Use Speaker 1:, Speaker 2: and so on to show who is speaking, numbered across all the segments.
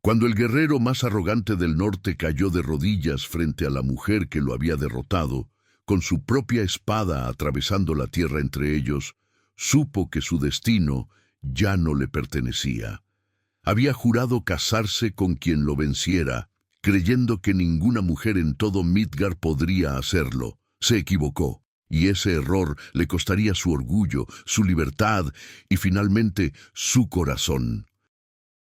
Speaker 1: Cuando el guerrero más arrogante del norte cayó de rodillas frente a la mujer que lo había derrotado, con su propia espada atravesando la tierra entre ellos, supo que su destino ya no le pertenecía. Había jurado casarse con quien lo venciera, creyendo que ninguna mujer en todo Midgard podría hacerlo. Se equivocó, y ese error le costaría su orgullo, su libertad y finalmente su corazón.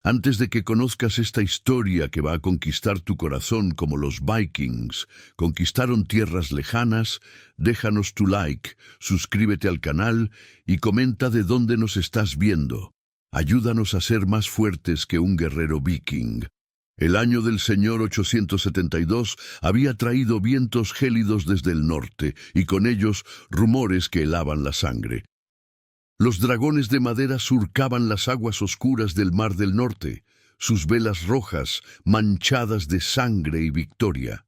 Speaker 1: Antes de que conozcas esta historia que va a conquistar tu corazón como los Vikings conquistaron tierras lejanas, déjanos tu like, suscríbete al canal y comenta de dónde nos estás viendo. Ayúdanos a ser más fuertes que un guerrero viking. El año del Señor 872 había traído vientos gélidos desde el norte y con ellos rumores que helaban la sangre. Los dragones de madera surcaban las aguas oscuras del mar del norte, sus velas rojas manchadas de sangre y victoria.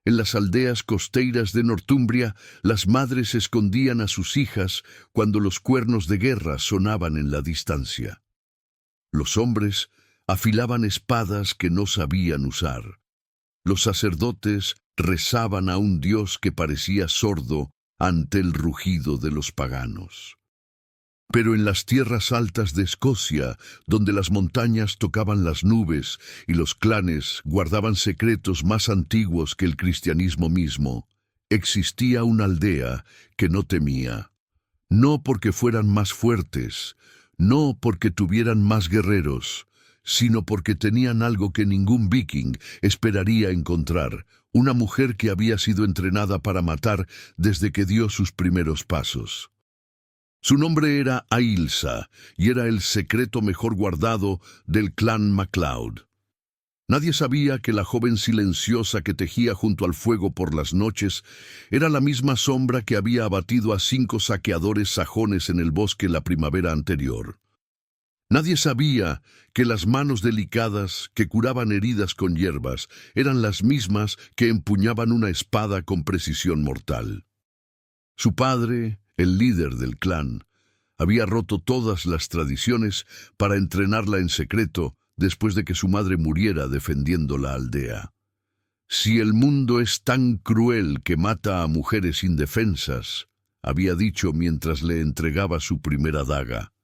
Speaker 1: En las aldeas costeras de Northumbria, las madres escondían a sus hijas cuando los cuernos de guerra sonaban en la distancia. Los hombres afilaban espadas que no sabían usar. Los sacerdotes rezaban a un dios que parecía sordo ante el rugido de los paganos. Pero en las tierras altas de Escocia, donde las montañas tocaban las nubes y los clanes guardaban secretos más antiguos que el cristianismo mismo, existía una aldea que no temía. No porque fueran más fuertes, no porque tuvieran más guerreros, sino porque tenían algo que ningún viking esperaría encontrar, una mujer que había sido entrenada para matar desde que dio sus primeros pasos. Su nombre era Ailsa, y era el secreto mejor guardado del clan MacLeod. Nadie sabía que la joven silenciosa que tejía junto al fuego por las noches era la misma sombra que había abatido a 5 saqueadores sajones en el bosque la primavera anterior. Nadie sabía que las manos delicadas que curaban heridas con hierbas eran las mismas que empuñaban una espada con precisión mortal. Su padre, el líder del clan, había roto todas las tradiciones para entrenarla en secreto después de que su madre muriera defendiendo la aldea. Si el mundo es tan cruel que mata a mujeres indefensas, había dicho mientras le entregaba su primera daga,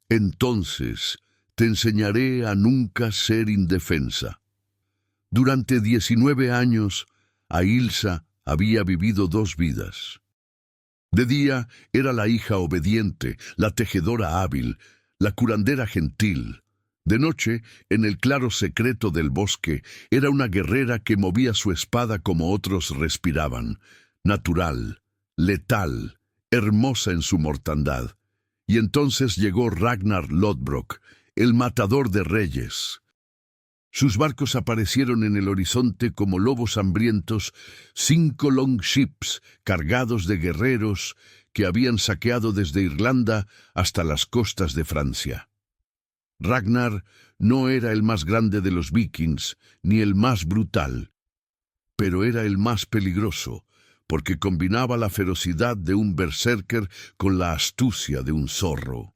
Speaker 1: entonces te enseñaré a nunca ser indefensa. Durante 19 años, Ailsa había vivido 2 vidas. De día era la hija obediente, la tejedora hábil, la curandera gentil. De noche, en el claro secreto del bosque, era una guerrera que movía su espada como otros respiraban, natural, letal, hermosa en su mortandad. Y entonces llegó Ragnar Lodbrok, el matador de reyes. Sus barcos aparecieron en el horizonte como lobos hambrientos, 5 longships cargados de guerreros que habían saqueado desde Irlanda hasta las costas de Francia. Ragnar no era el más grande de los vikings, ni el más brutal, pero era el más peligroso, porque combinaba la ferocidad de un berserker con la astucia de un zorro.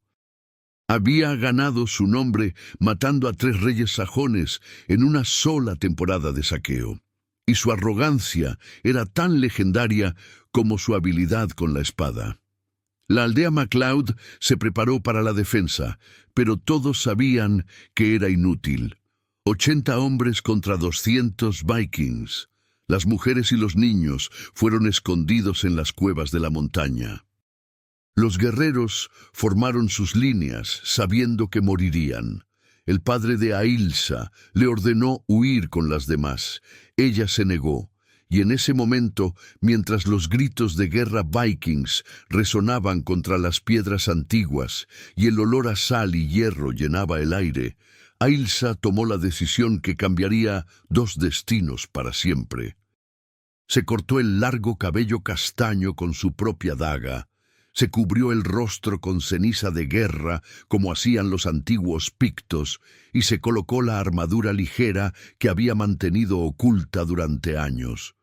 Speaker 1: Había ganado su nombre matando a 3 reyes sajones en una sola temporada de saqueo, y su arrogancia era tan legendaria como su habilidad con la espada. La aldea MacLeod se preparó para la defensa, pero todos sabían que era inútil. 80 hombres contra 200 vikings. Las mujeres y los niños fueron escondidos en las cuevas de la montaña. Los guerreros formaron sus líneas sabiendo que morirían. El padre de Ailsa le ordenó huir con las demás. Ella se negó, y en ese momento, mientras los gritos de guerra vikings resonaban contra las piedras antiguas y el olor a sal y hierro llenaba el aire, Ailsa tomó la decisión que cambiaría 2 destinos para siempre. Se cortó el largo cabello castaño con su propia daga, se cubrió el rostro con ceniza de guerra, como hacían los antiguos pictos, y se colocó la armadura ligera que había mantenido oculta durante años.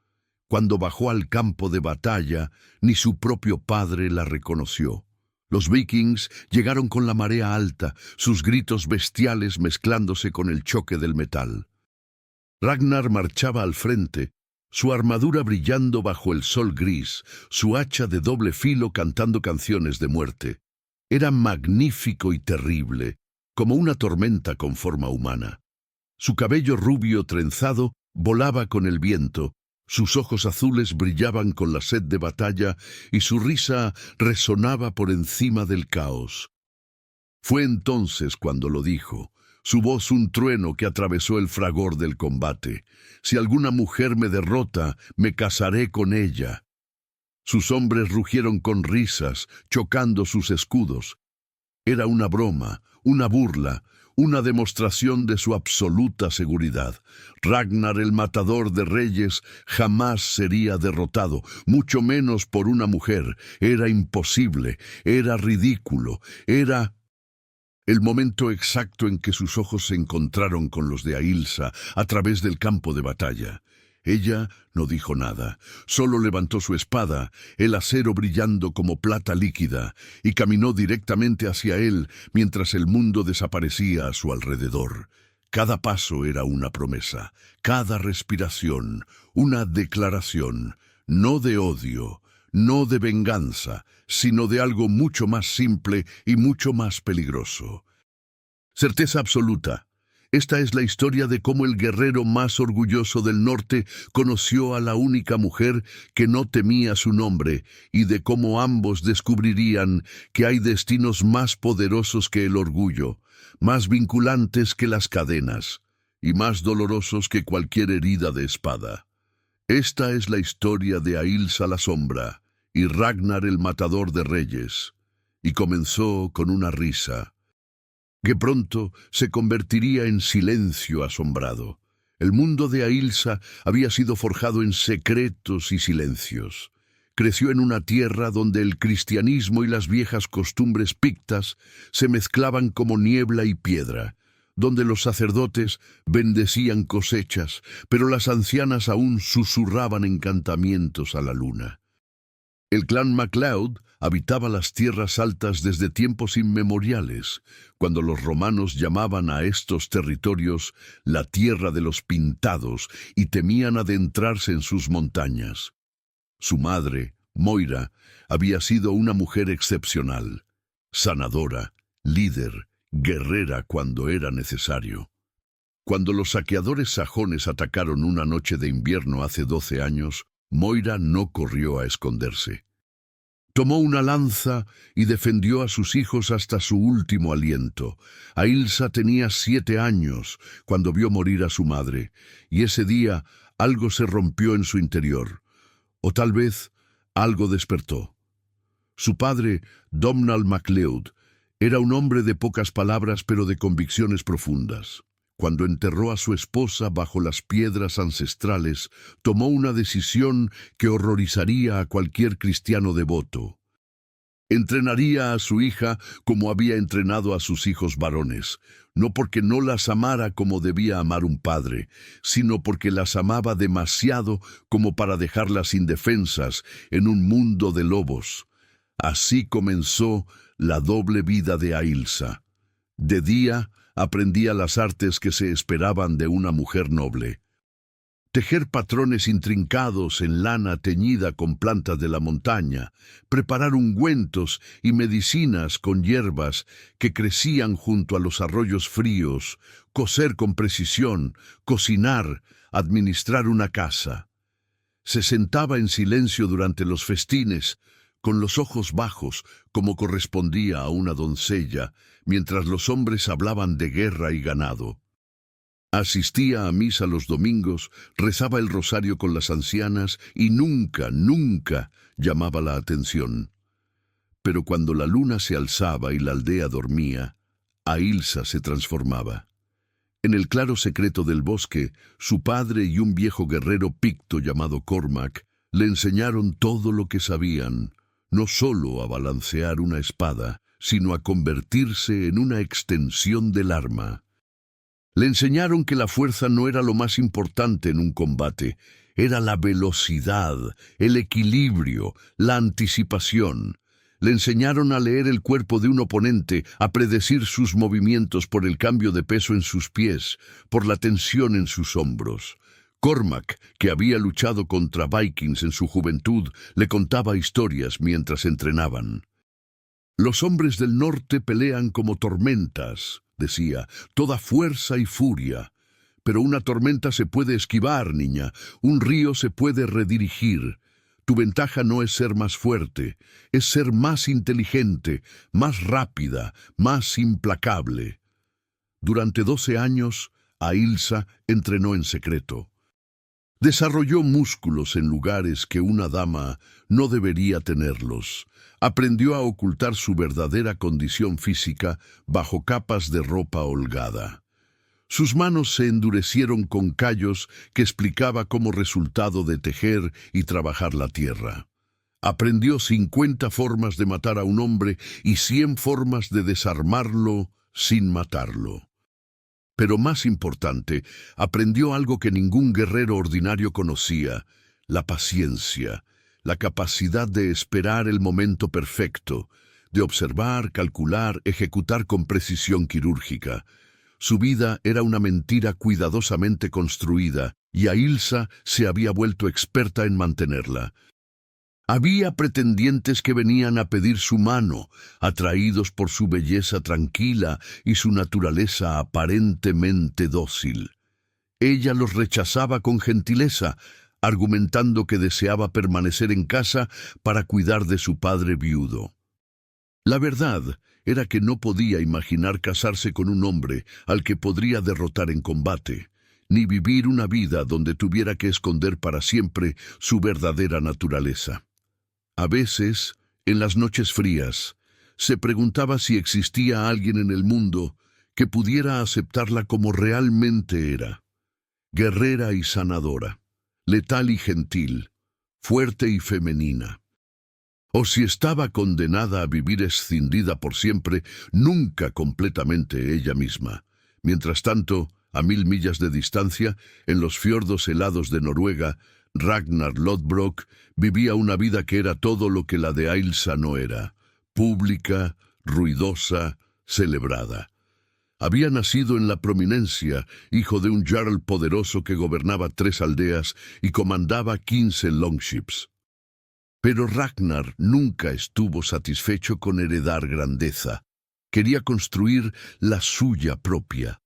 Speaker 1: Cuando bajó al campo de batalla, ni su propio padre la reconoció. Los vikings llegaron con la marea alta, sus gritos bestiales mezclándose con el choque del metal. Ragnar marchaba al frente, su armadura brillando bajo el sol gris, su hacha de doble filo cantando canciones de muerte. Era magnífico y terrible, como una tormenta con forma humana. Su cabello rubio trenzado volaba con el viento, sus ojos azules brillaban con la sed de batalla y su risa resonaba por encima del caos. Fue entonces cuando lo dijo, su voz un trueno que atravesó el fragor del combate. Si alguna mujer me derrota, me casaré con ella. Sus hombres rugieron con risas, chocando sus escudos. Era una broma, una burla, una demostración de su absoluta seguridad. Ragnar, el matador de reyes, jamás sería derrotado, mucho menos por una mujer. Era imposible, era ridículo, era... El momento exacto en que sus ojos se encontraron con los de Ailsa a través del campo de batalla. Ella no dijo nada, solo levantó su espada, el acero brillando como plata líquida, y caminó directamente hacia él mientras el mundo desaparecía a su alrededor. Cada paso era una promesa, cada respiración, una declaración, no de odio, no de venganza, sino de algo mucho más simple y mucho más peligroso. Certeza absoluta. Esta es la historia de cómo el guerrero más orgulloso del norte conoció a la única mujer que no temía su nombre y de cómo ambos descubrirían que hay destinos más poderosos que el orgullo, más vinculantes que las cadenas y más dolorosos que cualquier herida de espada. Esta es la historia de Ailsa la Sombra y Ragnar el Matador de Reyes, y comenzó con una risa que pronto se convertiría en silencio asombrado. El mundo de Ailsa había sido forjado en secretos y silencios. Creció en una tierra donde el cristianismo y las viejas costumbres pictas se mezclaban como niebla y piedra, donde los sacerdotes bendecían cosechas, pero las ancianas aún susurraban encantamientos a la luna. El clan MacLeod habitaba las tierras altas desde tiempos inmemoriales, cuando los romanos llamaban a estos territorios la tierra de los pintados y temían adentrarse en sus montañas. Su madre, Moira, había sido una mujer excepcional, sanadora, líder, guerrera cuando era necesario. Cuando los saqueadores sajones atacaron una noche de invierno hace 12 años, Moira no corrió a esconderse. Tomó una lanza y defendió a sus hijos hasta su último aliento. Ailsa tenía 7 años cuando vio morir a su madre, y ese día algo se rompió en su interior, o tal vez algo despertó. Su padre, Domnall MacLeod, era un hombre de pocas palabras pero de convicciones profundas. Cuando enterró a su esposa bajo las piedras ancestrales, tomó una decisión que horrorizaría a cualquier cristiano devoto. Entrenaría a su hija como había entrenado a sus hijos varones, no porque no las amara como debía amar un padre, sino porque las amaba demasiado como para dejarlas indefensas en un mundo de lobos. Así comenzó la doble vida de Ailsa. De día, aprendía las artes que se esperaban de una mujer noble. Tejer patrones intrincados en lana teñida con plantas de la montaña, preparar ungüentos y medicinas con hierbas que crecían junto a los arroyos fríos, coser con precisión, cocinar, administrar una casa. Se sentaba en silencio durante los festines, con los ojos bajos, como correspondía a una doncella, mientras los hombres hablaban de guerra y ganado. Asistía a misa los domingos, rezaba el rosario con las ancianas y nunca, nunca llamaba la atención. Pero cuando la luna se alzaba y la aldea dormía, Ailsa se transformaba. En el claro secreto del bosque, su padre y un viejo guerrero picto llamado Cormac le enseñaron todo lo que sabían, no solo a balancear una espada, sino a convertirse en una extensión del arma. Le enseñaron que la fuerza no era lo más importante en un combate, era la velocidad, el equilibrio, la anticipación. Le enseñaron a leer el cuerpo de un oponente, a predecir sus movimientos por el cambio de peso en sus pies, por la tensión en sus hombros. Cormac, que había luchado contra Vikings en su juventud, le contaba historias mientras entrenaban. «Los hombres del norte pelean como tormentas», decía, «toda fuerza y furia. Pero una tormenta se puede esquivar, niña, un río se puede redirigir. Tu ventaja no es ser más fuerte, es ser más inteligente, más rápida, más implacable». Durante 12 años, Ailsa entrenó en secreto. Desarrolló músculos en lugares que una dama no debería tenerlos. Aprendió a ocultar su verdadera condición física bajo capas de ropa holgada. Sus manos se endurecieron con callos que explicaba como resultado de tejer y trabajar la tierra. Aprendió 50 formas de matar a un hombre y 100 formas de desarmarlo sin matarlo. Pero más importante, aprendió algo que ningún guerrero ordinario conocía: la paciencia, la capacidad de esperar el momento perfecto, de observar, calcular, ejecutar con precisión quirúrgica. Su vida era una mentira cuidadosamente construida, y Ailsa se había vuelto experta en mantenerla. Había pretendientes que venían a pedir su mano, atraídos por su belleza tranquila y su naturaleza aparentemente dócil. Ella los rechazaba con gentileza, argumentando que deseaba permanecer en casa para cuidar de su padre viudo. La verdad era que no podía imaginar casarse con un hombre al que podría derrotar en combate, ni vivir una vida donde tuviera que esconder para siempre su verdadera naturaleza. A veces, en las noches frías, se preguntaba si existía alguien en el mundo que pudiera aceptarla como realmente era: guerrera y sanadora, letal y gentil, fuerte y femenina. O si estaba condenada a vivir escindida por siempre, nunca completamente ella misma. Mientras tanto, a 1000 millas de distancia, en los fiordos helados de Noruega, Ragnar Lodbrok vivía una vida que era todo lo que la de Ailsa no era: pública, ruidosa, celebrada. Había nacido en la prominencia, hijo de un jarl poderoso que gobernaba 3 aldeas y comandaba 15 longships. Pero Ragnar nunca estuvo satisfecho con heredar grandeza. Quería construir la suya propia.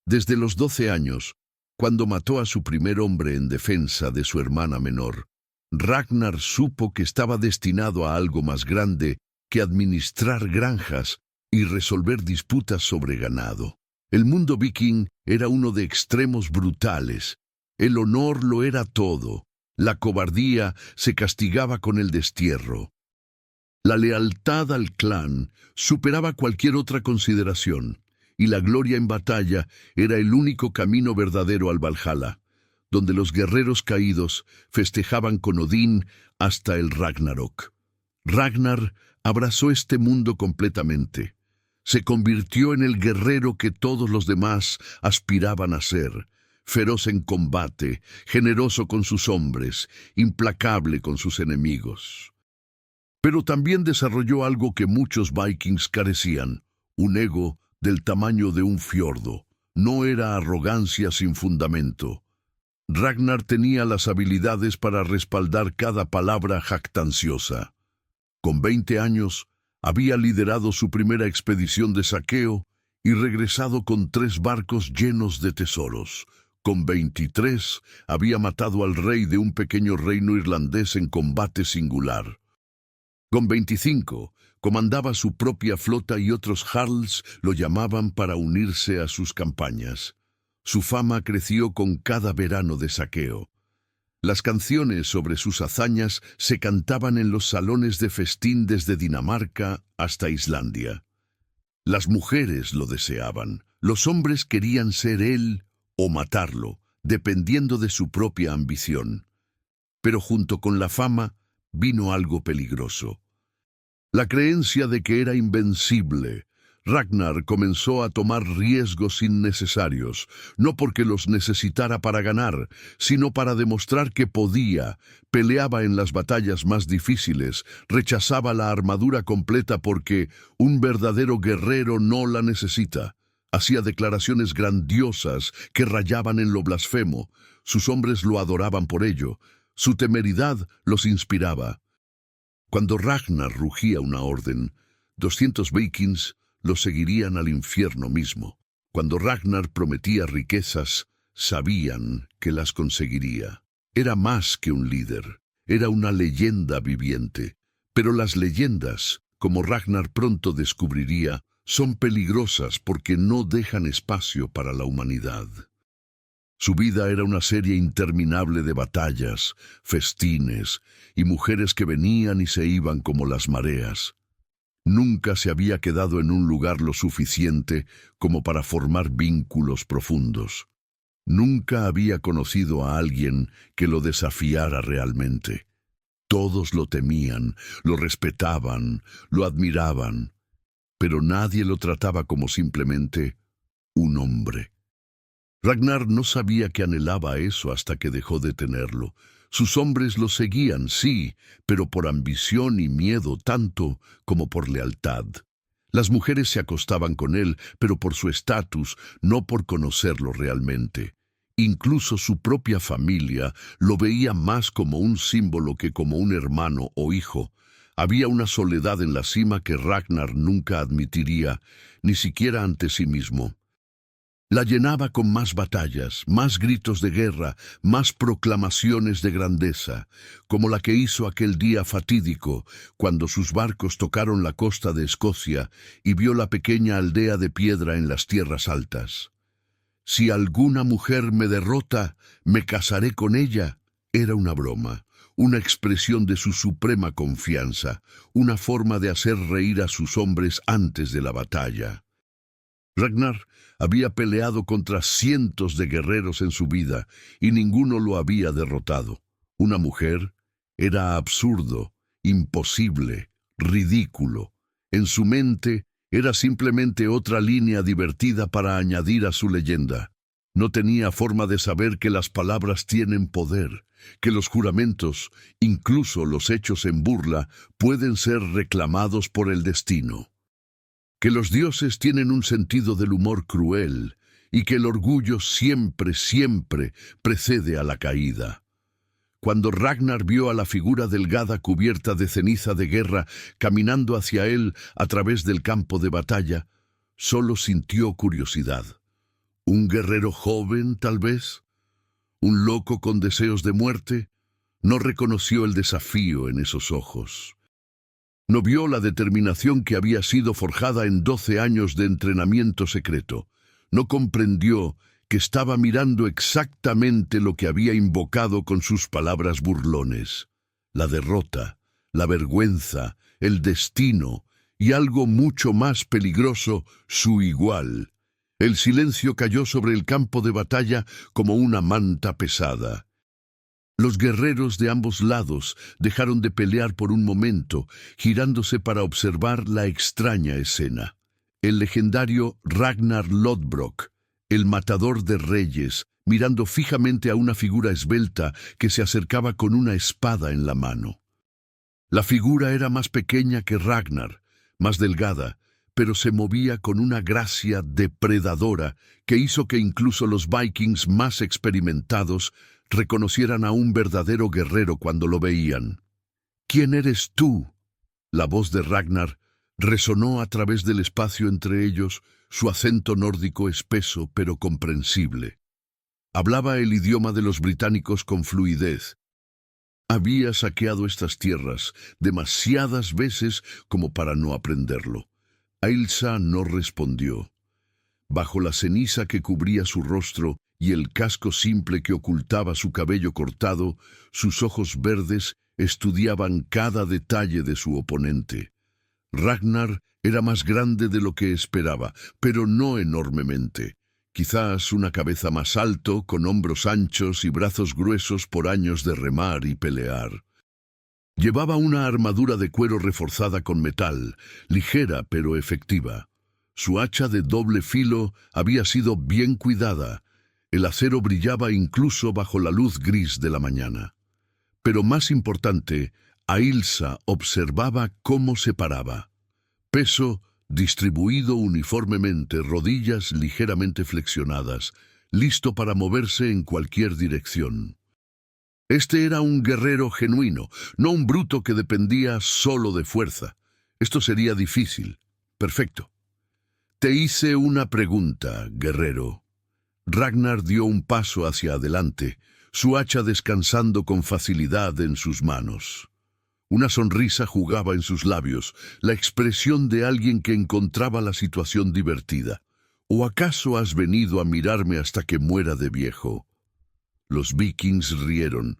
Speaker 1: Desde los 12 años, cuando mató a su primer hombre en defensa de su hermana menor, Ragnar supo que estaba destinado a algo más grande que administrar granjas y resolver disputas sobre ganado. El mundo viking era uno de extremos brutales. El honor lo era todo. La cobardía se castigaba con el destierro. La lealtad al clan superaba cualquier otra consideración, y la gloria en batalla era el único camino verdadero al Valhalla, donde los guerreros caídos festejaban con Odín hasta el Ragnarok. Ragnar abrazó este mundo completamente. Se convirtió en el guerrero que todos los demás aspiraban a ser: feroz en combate, generoso con sus hombres, implacable con sus enemigos. Pero también desarrolló algo que muchos vikings carecían: un ego del tamaño de un fiordo. No era arrogancia sin fundamento. Ragnar tenía las habilidades para respaldar cada palabra jactanciosa. Con 20 años, había liderado su primera expedición de saqueo y regresado con 3 barcos llenos de tesoros. Con 23, había matado al rey de un pequeño reino irlandés en combate singular. Con 25, comandaba su propia flota y otros jarls lo llamaban para unirse a sus campañas. Su fama creció con cada verano de saqueo. Las canciones sobre sus hazañas se cantaban en los salones de festín desde Dinamarca hasta Islandia. Las mujeres lo deseaban. Los hombres querían ser él o matarlo, dependiendo de su propia ambición. Pero junto con la fama vino algo peligroso: la creencia de que era invencible. Ragnar comenzó a tomar riesgos innecesarios, no porque los necesitara para ganar, sino para demostrar que podía. Peleaba en las batallas más difíciles, rechazaba la armadura completa porque un verdadero guerrero no la necesita. Hacía declaraciones grandiosas que rayaban en lo blasfemo. Sus hombres lo adoraban por ello. Su temeridad los inspiraba. Cuando Ragnar rugía una orden, 200 vikings lo seguirían al infierno mismo. Cuando Ragnar prometía riquezas, sabían que las conseguiría. Era más que un líder, era una leyenda viviente. Pero las leyendas, como Ragnar pronto descubriría, son peligrosas porque no dejan espacio para la humanidad. Su vida era una serie interminable de batallas, festines y mujeres que venían y se iban como las mareas. Nunca se había quedado en un lugar lo suficiente como para formar vínculos profundos. Nunca había conocido a alguien que lo desafiara realmente. Todos lo temían, lo respetaban, lo admiraban, pero nadie lo trataba como simplemente un hombre. Ragnar no sabía que anhelaba eso hasta que dejó de tenerlo. Sus hombres lo seguían, sí, pero por ambición y miedo tanto como por lealtad. Las mujeres se acostaban con él, pero por su estatus, no por conocerlo realmente. Incluso su propia familia lo veía más como un símbolo que como un hermano o hijo. Había una soledad en la cima que Ragnar nunca admitiría, ni siquiera ante sí mismo. La llenaba con más batallas, más gritos de guerra, más proclamaciones de grandeza, como la que hizo aquel día fatídico, cuando sus barcos tocaron la costa de Escocia y vio la pequeña aldea de piedra en las tierras altas. «Si alguna mujer me derrota, me casaré con ella». Era una broma, una expresión de su suprema confianza, una forma de hacer reír a sus hombres antes de la batalla. Ragnar había peleado contra cientos de guerreros en su vida y ninguno lo había derrotado. Una mujer era absurdo, imposible, ridículo. En su mente era simplemente otra línea divertida para añadir a su leyenda. No tenía forma de saber que las palabras tienen poder, que los juramentos, incluso los hechos en burla, pueden ser reclamados por el destino. Que los dioses tienen un sentido del humor cruel y que el orgullo siempre, siempre precede a la caída. Cuando Ragnar vio a la figura delgada cubierta de ceniza de guerra caminando hacia él a través del campo de batalla, solo sintió curiosidad. ¿Un guerrero joven, tal vez? ¿Un loco con deseos de muerte? No reconoció el desafío en esos ojos. No vio la determinación que había sido forjada en 12 años de entrenamiento secreto. No comprendió que estaba mirando exactamente lo que había invocado con sus palabras burlones. La derrota, la vergüenza, el destino y algo mucho más peligroso, su igual. El silencio cayó sobre el campo de batalla como una manta pesada. Los guerreros de ambos lados dejaron de pelear por un momento, girándose para observar la extraña escena. El legendario Ragnar Lodbrok, el matador de reyes, mirando fijamente a una figura esbelta que se acercaba con una espada en la mano. La figura era más pequeña que Ragnar, más delgada, pero se movía con una gracia depredadora que hizo que incluso los vikings más experimentados reconocieran a un verdadero guerrero cuando lo veían. «¿Quién eres tú?». La voz de Ragnar resonó a través del espacio entre ellos, su acento nórdico espeso pero comprensible. Hablaba el idioma de los británicos con fluidez. Había saqueado estas tierras demasiadas veces como para no aprenderlo. Ailsa no respondió. Bajo la ceniza que cubría su rostro y el casco simple que ocultaba su cabello cortado, sus ojos verdes estudiaban cada detalle de su oponente. Ragnar era más grande de lo que esperaba, pero no enormemente. Quizás una cabeza más alto, con hombros anchos y brazos gruesos por años de remar y pelear. Llevaba una armadura de cuero reforzada con metal, ligera pero efectiva. Su hacha de doble filo había sido bien cuidada. El acero brillaba incluso bajo la luz gris de la mañana. Pero más importante, Ailsa observaba cómo se paraba. Peso distribuido uniformemente, rodillas ligeramente flexionadas, listo para moverse en cualquier dirección. Este era un guerrero genuino, no un bruto que dependía solo de fuerza. Esto sería difícil. Perfecto. Te hice una pregunta, guerrero. Ragnar dio un paso hacia adelante, su hacha descansando con facilidad en sus manos. Una sonrisa jugaba en sus labios, la expresión de alguien que encontraba la situación divertida. ¿O acaso has venido a mirarme hasta que muera de viejo? Los vikings rieron.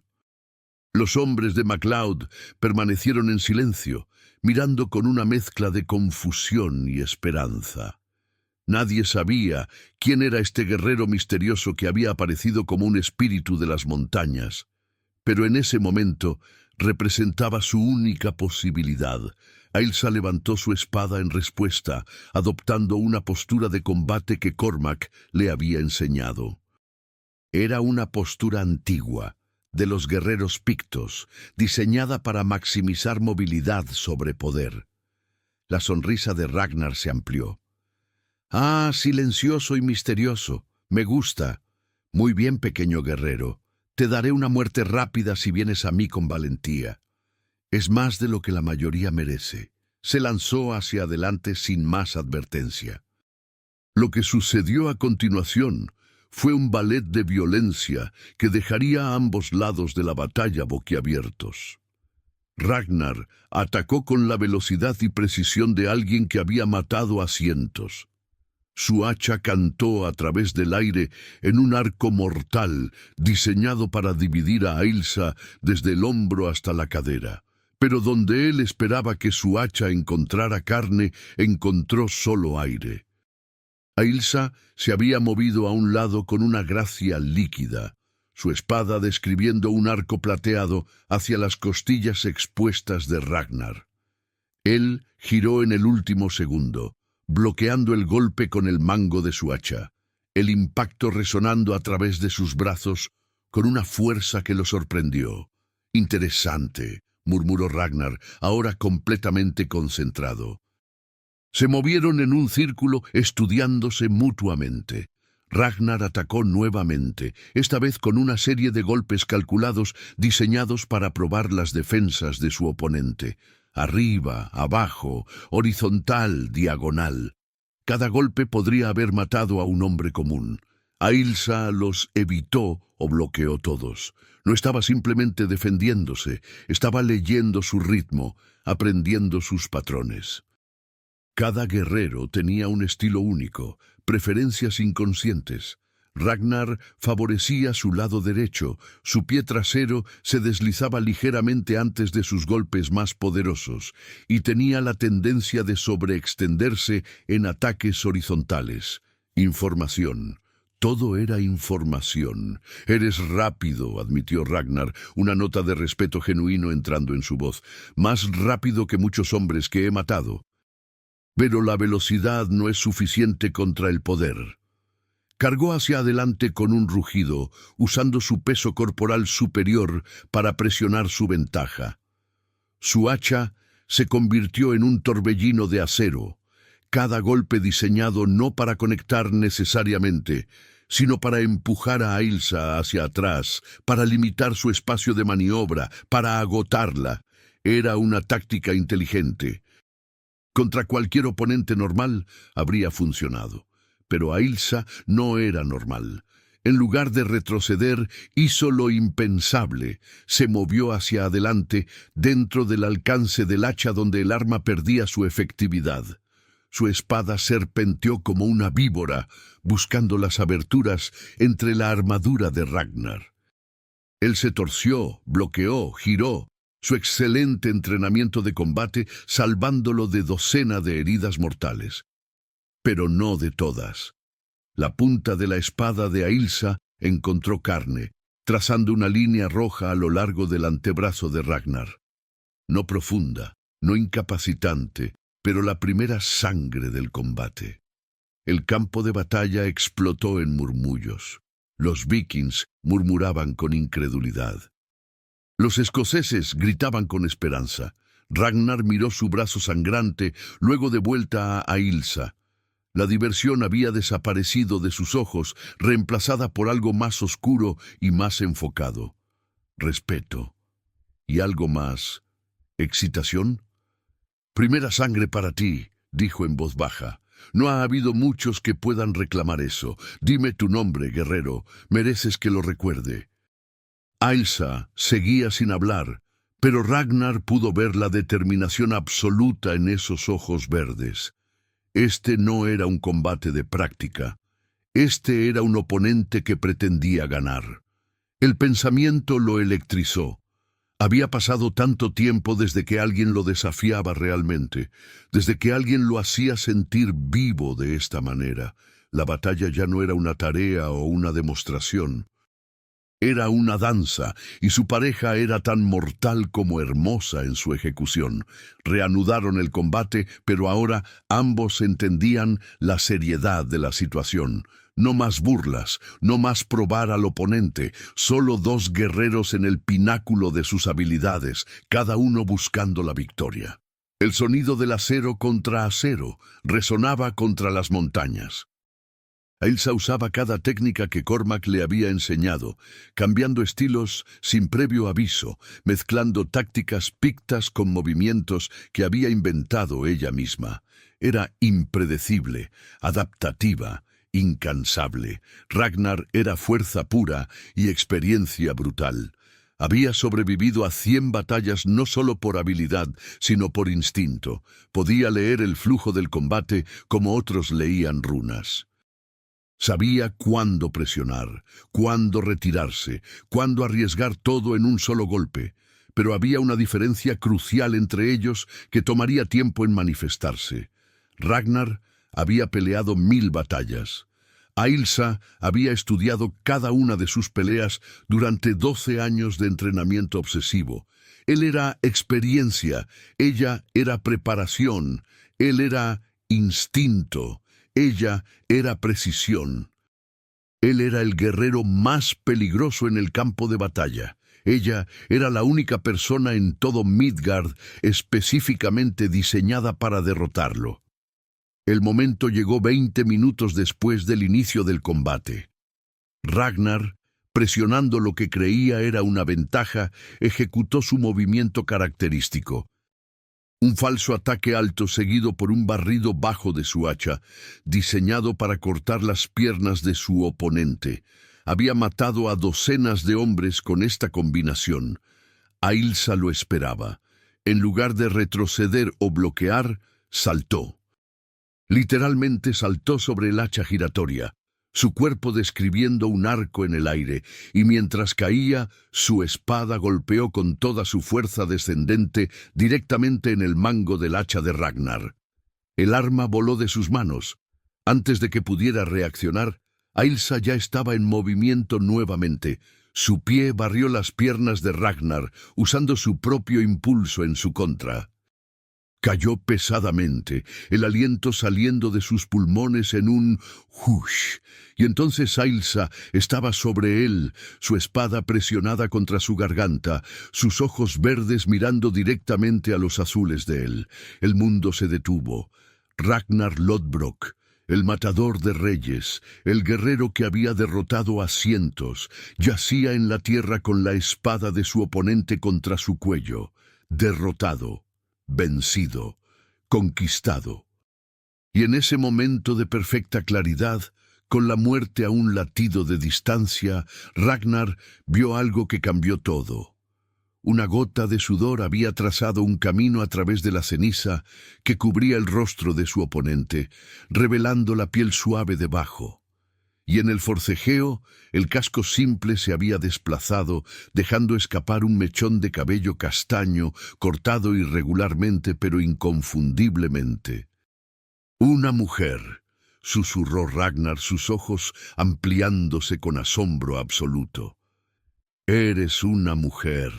Speaker 1: Los hombres de MacLeod permanecieron en silencio, mirando con una mezcla de confusión y esperanza. Nadie sabía quién era este guerrero misterioso que había aparecido como un espíritu de las montañas, pero en ese momento representaba su única posibilidad. Ailsa levantó su espada en respuesta, adoptando una postura de combate que Cormac le había enseñado. Era una postura antigua, de los guerreros pictos, diseñada para maximizar movilidad sobre poder. La sonrisa de Ragnar se amplió. «Ah, silencioso y misterioso. Me gusta. Muy bien, pequeño guerrero. Te daré una muerte rápida si vienes a mí con valentía. Es más de lo que la mayoría merece». Se lanzó hacia adelante sin más advertencia. Lo que sucedió a continuación fue un ballet de violencia que dejaría a ambos lados de la batalla boquiabiertos. Ragnar atacó con la velocidad y precisión de alguien que había matado a cientos. Su hacha cantó a través del aire en un arco mortal diseñado para dividir a Ailsa desde el hombro hasta la cadera. Pero donde él esperaba que su hacha encontrara carne, encontró solo aire. Ailsa se había movido a un lado con una gracia líquida, su espada describiendo un arco plateado hacia las costillas expuestas de Ragnar. Él giró en el último segundo, bloqueando el golpe con el mango de su hacha, el impacto resonando a través de sus brazos con una fuerza que lo sorprendió. «Interesante», murmuró Ragnar, ahora completamente concentrado. Se movieron en un círculo estudiándose mutuamente. Ragnar atacó nuevamente, esta vez con una serie de golpes calculados diseñados para probar las defensas de su oponente. Arriba, abajo, horizontal, diagonal. Cada golpe podría haber matado a un hombre común. Ailsa los evitó o bloqueó todos. No estaba simplemente defendiéndose, estaba leyendo su ritmo, aprendiendo sus patrones. Cada guerrero tenía un estilo único, preferencias inconscientes. Ragnar favorecía su lado derecho, su pie trasero se deslizaba ligeramente antes de sus golpes más poderosos, y tenía la tendencia de sobreextenderse en ataques horizontales. Información. Todo era información. «Eres rápido», admitió Ragnar, una nota de respeto genuino entrando en su voz. «Más rápido que muchos hombres que he matado». Pero la velocidad no es suficiente contra el poder. Cargó hacia adelante con un rugido, usando su peso corporal superior para presionar su ventaja. Su hacha se convirtió en un torbellino de acero, cada golpe diseñado no para conectar necesariamente, sino para empujar a Ailsa hacia atrás, para limitar su espacio de maniobra, para agotarla. Era una táctica inteligente. Contra cualquier oponente normal habría funcionado, pero Ailsa no era normal. En lugar de retroceder, hizo lo impensable. Se movió hacia adelante, dentro del alcance del hacha donde el arma perdía su efectividad. Su espada serpenteó como una víbora, buscando las aberturas entre la armadura de Ragnar. Él se torció, bloqueó, giró, su excelente entrenamiento de combate salvándolo de docenas de heridas mortales. Pero no de todas. La punta de la espada de Ailsa encontró carne, trazando una línea roja a lo largo del antebrazo de Ragnar. No profunda, no incapacitante, pero la primera sangre del combate. El campo de batalla explotó en murmullos. Los vikings murmuraban con incredulidad. Los escoceses gritaban con esperanza. Ragnar miró su brazo sangrante, luego de vuelta a Ailsa. La diversión había desaparecido de sus ojos, reemplazada por algo más oscuro y más enfocado. Respeto. Y algo más. ¿Excitación? Primera sangre para ti, dijo en voz baja. No ha habido muchos que puedan reclamar eso. Dime tu nombre, guerrero. Mereces que lo recuerde. Ailsa seguía sin hablar, pero Ragnar pudo ver la determinación absoluta en esos ojos verdes. Este no era un combate de práctica. Este era un oponente que pretendía ganar. El pensamiento lo electrizó. Había pasado tanto tiempo desde que alguien lo desafiaba realmente, desde que alguien lo hacía sentir vivo de esta manera. La batalla ya no era una tarea o una demostración. Era una danza, y su pareja era tan mortal como hermosa en su ejecución. Reanudaron el combate, pero ahora ambos entendían la seriedad de la situación. No más burlas, no más probar al oponente, solo dos guerreros en el pináculo de sus habilidades, cada uno buscando la victoria. El sonido del acero contra acero resonaba contra las montañas. Ailsa usaba cada técnica que Cormac le había enseñado, cambiando estilos sin previo aviso, mezclando tácticas pictas con movimientos que había inventado ella misma. Era impredecible, adaptativa, incansable. Ragnar era fuerza pura y experiencia brutal. Había sobrevivido a 100 batallas no solo por habilidad, sino por instinto. Podía leer el flujo del combate como otros leían runas. Sabía cuándo presionar, cuándo retirarse, cuándo arriesgar todo en un solo golpe, pero había una diferencia crucial entre ellos que tomaría tiempo en manifestarse. Ragnar había peleado 1000 batallas. Ailsa había estudiado cada una de sus peleas durante 12 años de entrenamiento obsesivo. Él era experiencia, ella era preparación, él era instinto. Ella era precisión. Él era el guerrero más peligroso en el campo de batalla. Ella era la única persona en todo Midgard específicamente diseñada para derrotarlo. El momento llegó 20 minutos después del inicio del combate. Ragnar, presionando lo que creía era una ventaja, ejecutó su movimiento característico. Un falso ataque alto seguido por un barrido bajo de su hacha, diseñado para cortar las piernas de su oponente. Había matado a docenas de hombres con esta combinación. Ailsa lo esperaba. En lugar de retroceder o bloquear, saltó. Literalmente saltó sobre el hacha giratoria, su cuerpo describiendo un arco en el aire, y mientras caía, su espada golpeó con toda su fuerza descendente directamente en el mango del hacha de Ragnar. El arma voló de sus manos. Antes de que pudiera reaccionar, Ailsa ya estaba en movimiento nuevamente. Su pie barrió las piernas de Ragnar, usando su propio impulso en su contra. Cayó pesadamente, el aliento saliendo de sus pulmones en un hush, y entonces Ailsa estaba sobre él, su espada presionada contra su garganta, sus ojos verdes mirando directamente a los azules de él. El mundo se detuvo. Ragnar Lodbrok, el matador de reyes, el guerrero que había derrotado a cientos, yacía en la tierra con la espada de su oponente contra su cuello, derrotado. Vencido, conquistado. Y en ese momento de perfecta claridad, con la muerte a un latido de distancia, Ragnar vio algo que cambió todo. Una gota de sudor había trazado un camino a través de la ceniza que cubría el rostro de su oponente, revelando la piel suave debajo. Y en el forcejeo, el casco simple se había desplazado, dejando escapar un mechón de cabello castaño, cortado irregularmente pero inconfundiblemente. «Una mujer», susurró Ragnar, sus ojos ampliándose con asombro absoluto. «Eres una mujer».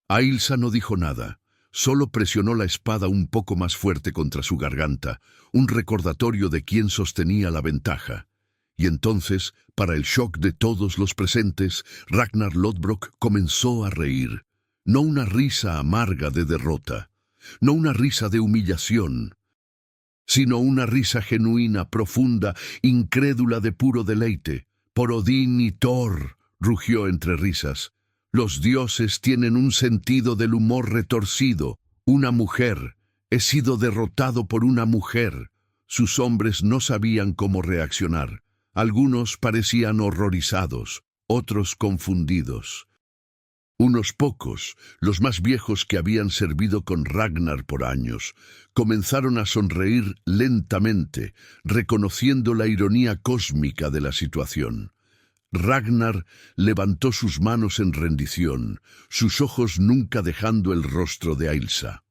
Speaker 1: Ailsa no dijo nada. solo presionó la espada un poco más fuerte contra su garganta, un recordatorio de quién sostenía la ventaja. Y entonces, para el shock de todos los presentes, Ragnar Lodbrok comenzó a reír. No una risa amarga de derrota, no una risa de humillación, sino una risa genuina, profunda, incrédula de puro deleite. Por Odín y Thor, rugió entre risas. Los dioses tienen un sentido del humor retorcido. Una mujer. He sido derrotado por una mujer. Sus hombres no sabían cómo reaccionar. Algunos parecían horrorizados, otros confundidos. Unos pocos, los más viejos que habían servido con Ragnar por años, comenzaron a sonreír lentamente, reconociendo la ironía cósmica de la situación. Ragnar levantó sus manos en rendición, sus ojos nunca dejando el rostro de Ailsa.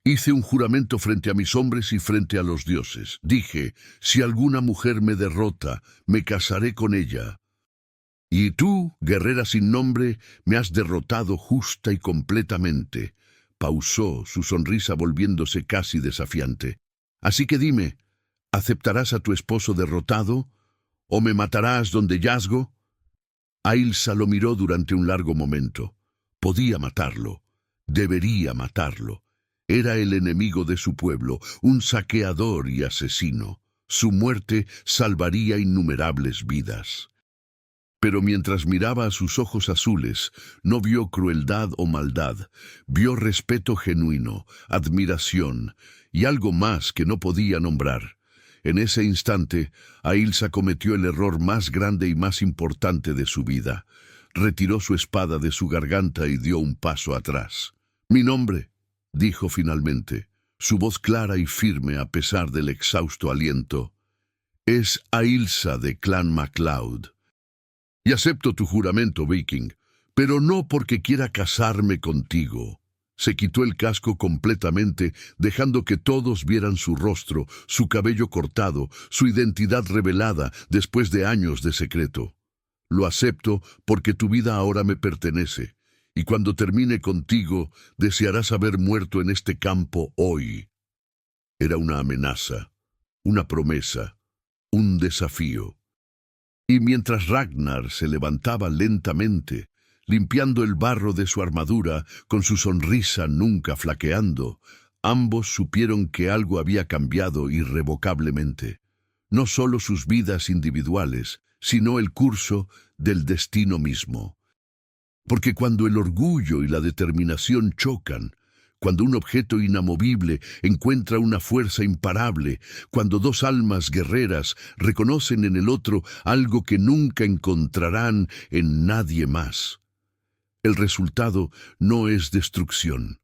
Speaker 1: Hice un juramento frente a mis hombres y frente a los dioses. Dije, si alguna mujer me derrota, me casaré con ella. Y tú, guerrera sin nombre, me has derrotado justa y completamente. Pausó, su sonrisa volviéndose casi desafiante. Así que dime, ¿aceptarás a tu esposo derrotado? ¿O me matarás donde yazgo? Ailsa lo miró durante un largo momento. Podía matarlo. Debería matarlo. Era el enemigo de su pueblo, un saqueador y asesino. Su muerte salvaría innumerables vidas. Pero mientras miraba a sus ojos azules, no vio crueldad o maldad, vio respeto genuino, admiración y algo más que no podía nombrar. En ese instante, Ailsa cometió el error más grande y más importante de su vida. Retiró su espada de su garganta y dio un paso atrás. «Mi nombre», dijo finalmente, su voz clara y firme a pesar del exhausto aliento, «es Ailsa de Clan MacLeod. Y acepto tu juramento, viking, pero no porque quiera casarme contigo». Se quitó el casco completamente, dejando que todos vieran su rostro, su cabello cortado, su identidad revelada después de años de secreto. «Lo acepto porque tu vida ahora me pertenece, y cuando termine contigo, desearás haber muerto en este campo hoy». Era una amenaza, una promesa, un desafío. Y mientras Ragnar se levantaba lentamente, limpiando el barro de su armadura, con su sonrisa nunca flaqueando, ambos supieron que algo había cambiado irrevocablemente. No solo sus vidas individuales, sino el curso del destino mismo. Porque cuando el orgullo y la determinación chocan, cuando un objeto inamovible encuentra una fuerza imparable, cuando dos almas guerreras reconocen en el otro algo que nunca encontrarán en nadie más, el resultado no es destrucción,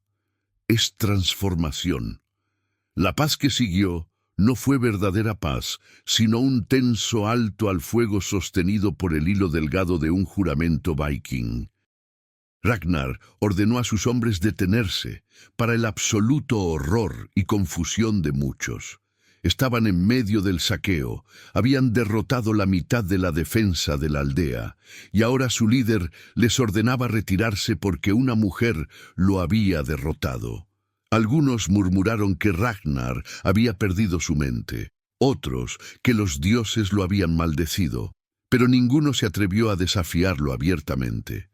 Speaker 1: es transformación. La paz que siguió no fue verdadera paz, sino un tenso alto al fuego sostenido por el hilo delgado de un juramento viking. Ragnar ordenó a sus hombres detenerse, para el absoluto horror y confusión de muchos. Estaban en medio del saqueo, habían derrotado la mitad de la defensa de la aldea, y ahora su líder les ordenaba retirarse porque una mujer lo había derrotado. Algunos murmuraron que Ragnar había perdido su mente, otros que los dioses lo habían maldecido, pero ninguno se atrevió a desafiarlo abiertamente.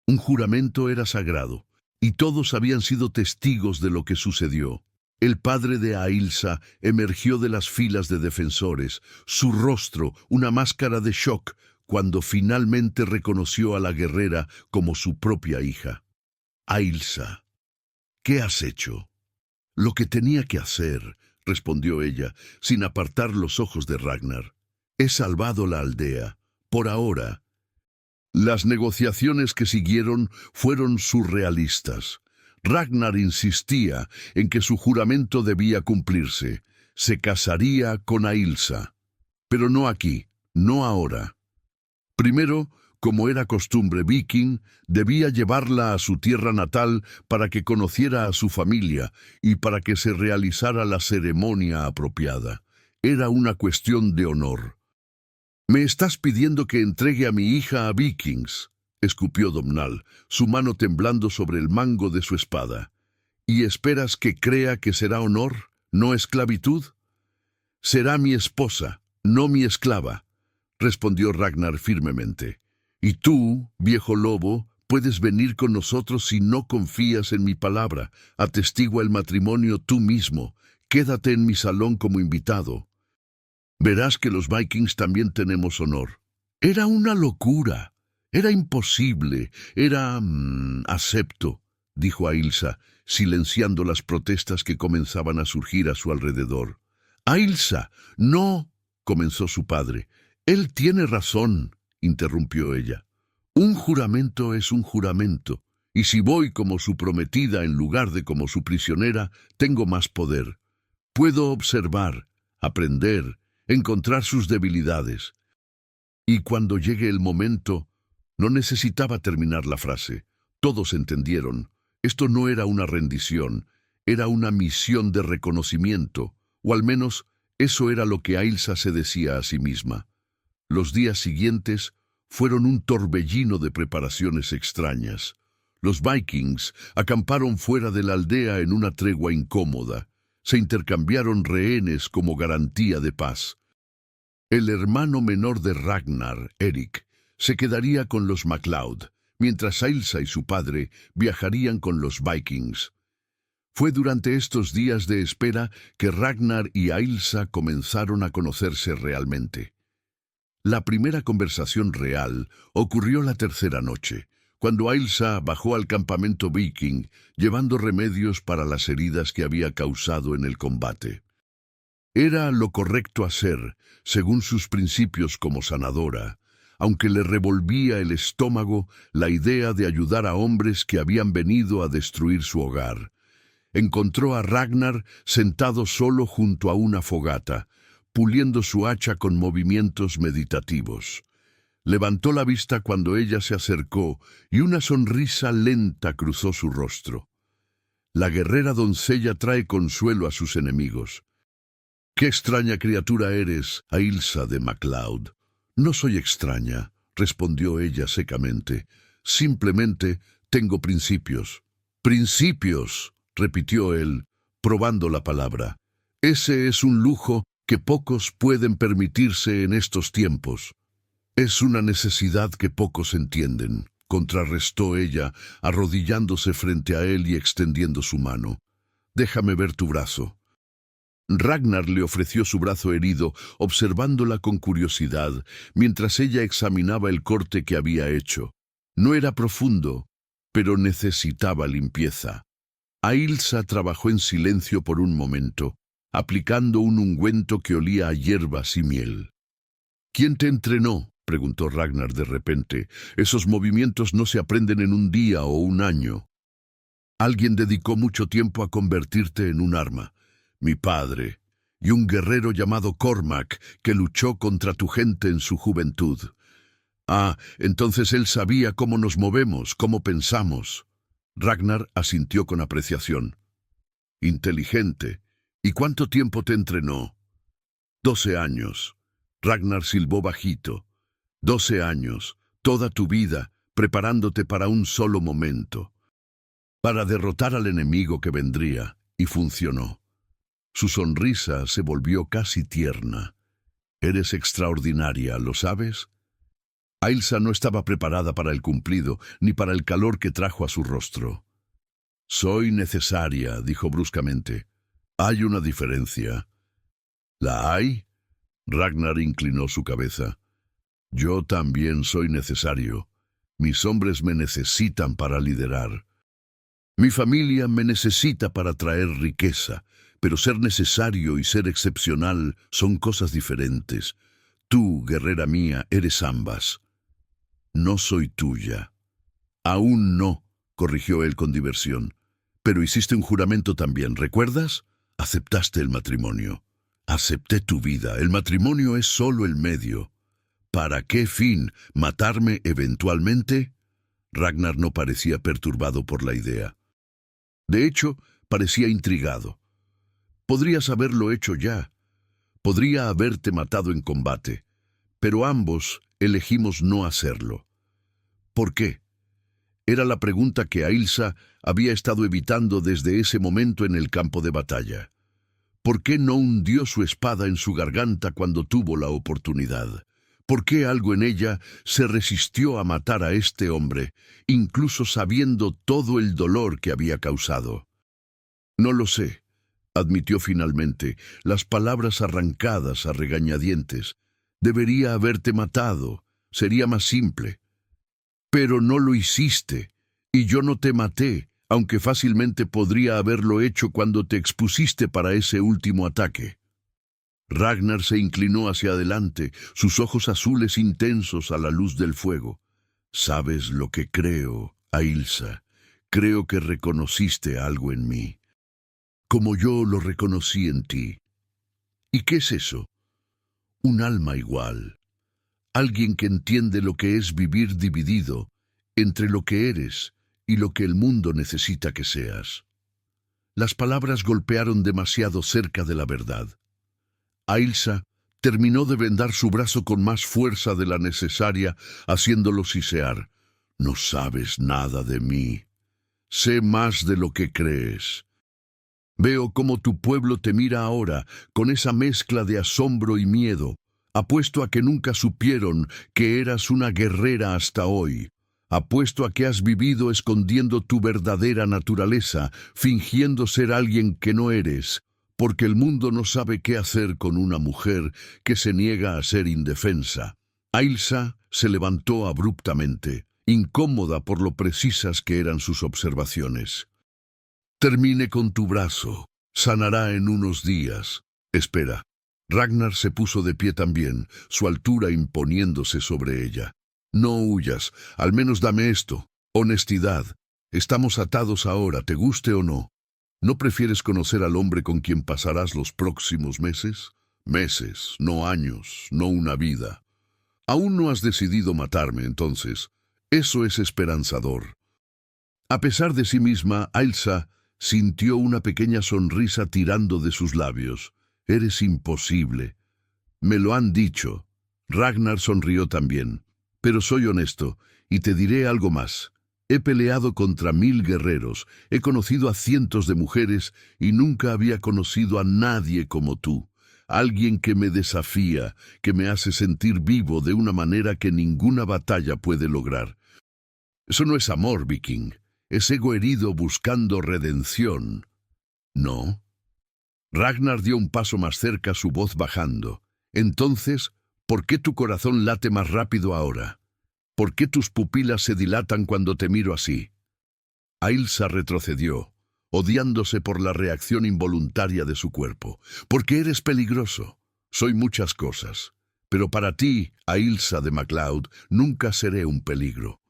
Speaker 1: Un juramento era sagrado, y todos habían sido testigos de lo que sucedió. El padre de Ailsa emergió de las filas de defensores, su rostro una máscara de shock, cuando finalmente reconoció a la guerrera como su propia hija. «Ailsa, ¿qué has hecho?» «Lo que tenía que hacer», respondió ella, sin apartar los ojos de Ragnar. «He salvado la aldea, por ahora». Las negociaciones que siguieron fueron surrealistas. Ragnar insistía en que su juramento debía cumplirse. Se casaría con Ailsa. Pero no aquí, no ahora. Primero, como era costumbre viking, debía llevarla a su tierra natal para que conociera a su familia y para que se realizara la ceremonia apropiada. Era una cuestión de honor. «¿Me estás pidiendo que entregue a mi hija a vikings?», escupió Domnall, su mano temblando sobre el mango de su espada. ¿Y esperas que crea que será honor, no esclavitud? Será mi esposa, no mi esclava, respondió Ragnar firmemente. Y tú, viejo lobo, puedes venir con nosotros si no confías en mi palabra. Atestigua el matrimonio tú mismo. Quédate en mi salón como invitado. Verás que los Vikings también tenemos honor. Era una locura. Era imposible. Era... acepto, dijo Ailsa, silenciando las protestas que comenzaban a surgir a su alrededor. Ailsa, no, comenzó su padre. Él tiene razón, interrumpió ella. Un juramento es un juramento, y si voy como su prometida en lugar de como su prisionera, tengo más poder. Puedo observar, aprender, encontrar sus debilidades. Y cuando llegue el momento, no necesitaba terminar la frase. Todos entendieron. Esto no era una rendición, era una misión de reconocimiento, o al menos eso era lo que Ailsa se decía a sí misma. Los días siguientes fueron un torbellino de preparaciones extrañas. Los Vikings acamparon fuera de la aldea en una tregua incómoda. Se intercambiaron rehenes como garantía de paz. El hermano menor de Ragnar, Erik, se quedaría con los MacLeod, mientras Ailsa y su padre viajarían con los Vikings. Fue durante estos días de espera que Ragnar y Ailsa comenzaron a conocerse realmente. La primera conversación real ocurrió la tercera noche, cuando Ailsa bajó al campamento viking, llevando remedios para las heridas que había causado en el combate. Era lo correcto hacer, según sus principios como sanadora, aunque le revolvía el estómago la idea de ayudar a hombres que habían venido a destruir su hogar. Encontró a Ragnar sentado solo junto a una fogata, puliendo su hacha con movimientos meditativos. Levantó la vista cuando ella se acercó y una sonrisa lenta cruzó su rostro. La guerrera doncella trae consuelo a sus enemigos. «Qué extraña criatura eres, Ailsa de MacLeod». «No soy extraña», respondió ella secamente. «Simplemente tengo principios». «¿Principios?», repitió él, probando la palabra. «Ese es un lujo que pocos pueden permitirse en estos tiempos». «Es una necesidad que pocos entienden», contrarrestó ella, arrodillándose frente a él y extendiendo su mano. «Déjame ver tu brazo». Ragnar le ofreció su brazo herido, observándola con curiosidad, mientras ella examinaba el corte que había hecho. No era profundo, pero necesitaba limpieza. Ailsa trabajó en silencio por un momento, aplicando un ungüento que olía a hierbas y miel. «¿Quién te entrenó?», preguntó Ragnar de repente. «Esos movimientos no se aprenden en un día o un año. Alguien dedicó mucho tiempo a convertirte en un arma. Mi padre, y un guerrero llamado Cormac, que luchó contra tu gente en su juventud. Ah, entonces él sabía cómo nos movemos, cómo pensamos». Ragnar asintió con apreciación. «Inteligente. ¿Y cuánto tiempo te entrenó?» 12 años. Ragnar silbó bajito. 12 años, toda tu vida, preparándote para un solo momento. Para derrotar al enemigo que vendría, y funcionó. Su sonrisa se volvió casi tierna. «Eres extraordinaria, ¿lo sabes?» Ailsa no estaba preparada para el cumplido, ni para el calor que trajo a su rostro. «Soy necesaria», dijo bruscamente. «Hay una diferencia». «¿La hay?» Ragnar inclinó su cabeza. «Yo también soy necesario. Mis hombres me necesitan para liderar. Mi familia me necesita para traer riqueza, pero ser necesario y ser excepcional son cosas diferentes. Tú, guerrera mía, eres ambas». «No soy tuya». «Aún no», corrigió él con diversión. «Pero hiciste un juramento también, ¿recuerdas? Aceptaste el matrimonio». «Acepté tu vida. El matrimonio es solo el medio». «¿Para qué fin? ¿Matarme eventualmente?» Ragnar no parecía perturbado por la idea. De hecho, parecía intrigado. «Podrías haberlo hecho ya. Podría haberte matado en combate. Pero ambos elegimos no hacerlo». «¿Por qué?» Era la pregunta que Ailsa había estado evitando desde ese momento en el campo de batalla. ¿Por qué no hundió su espada en su garganta cuando tuvo la oportunidad? ¿Por qué algo en ella se resistió a matar a este hombre, incluso sabiendo todo el dolor que había causado? No lo sé, admitió finalmente, las palabras arrancadas a regañadientes. Debería haberte matado, sería más simple. Pero no lo hiciste, y yo no te maté, aunque fácilmente podría haberlo hecho cuando te expusiste para ese último ataque. Ragnar se inclinó hacia adelante, sus ojos azules intensos a la luz del fuego. «¿Sabes lo que creo, Ailsa? Creo que reconociste algo en mí, como yo lo reconocí en ti. ¿Y qué es eso? Un alma igual. Alguien que entiende lo que es vivir dividido entre lo que eres y lo que el mundo necesita que seas». Las palabras golpearon demasiado cerca de la verdad. Ailsa terminó de vendar su brazo con más fuerza de la necesaria, haciéndolo sisear. «No sabes nada de mí. Sé más de lo que crees. Veo cómo tu pueblo te mira ahora, con esa mezcla de asombro y miedo. Apuesto a que nunca supieron que eras una guerrera hasta hoy. Apuesto a que has vivido escondiendo tu verdadera naturaleza, fingiendo ser alguien que no eres, porque el mundo no sabe qué hacer con una mujer que se niega a ser indefensa». Ailsa se levantó abruptamente, incómoda por lo precisas que eran sus observaciones. «Termine con tu brazo. Sanará en unos días. Espera». Ragnar se puso de pie también, su altura imponiéndose sobre ella. «No huyas. Al menos dame esto. Honestidad. Estamos atados ahora, te guste o no. ¿No prefieres conocer al hombre con quien pasarás los próximos meses? Meses, no años, no una vida. Aún no has decidido matarme, entonces. Eso es esperanzador». A pesar de sí misma, Ailsa sintió una pequeña sonrisa tirando de sus labios. «Eres imposible». «Me lo han dicho». Ragnar sonrió también. «Pero soy honesto, y te diré algo más. He peleado contra 1000 guerreros, he conocido a cientos de mujeres, y nunca había conocido a nadie como tú. Alguien que me desafía, que me hace sentir vivo de una manera que ninguna batalla puede lograr. Eso no es amor, viking. Es ego herido buscando redención». «¿No?» Ragnar dio un paso más cerca, su voz bajando. «Entonces, ¿por qué tu corazón late más rápido ahora? ¿Por qué tus pupilas se dilatan cuando te miro así?» Ailsa retrocedió, odiándose por la reacción involuntaria de su cuerpo. «Porque eres peligroso. Soy muchas cosas. Pero para ti, Ailsa de MacLeod, nunca seré un peligro.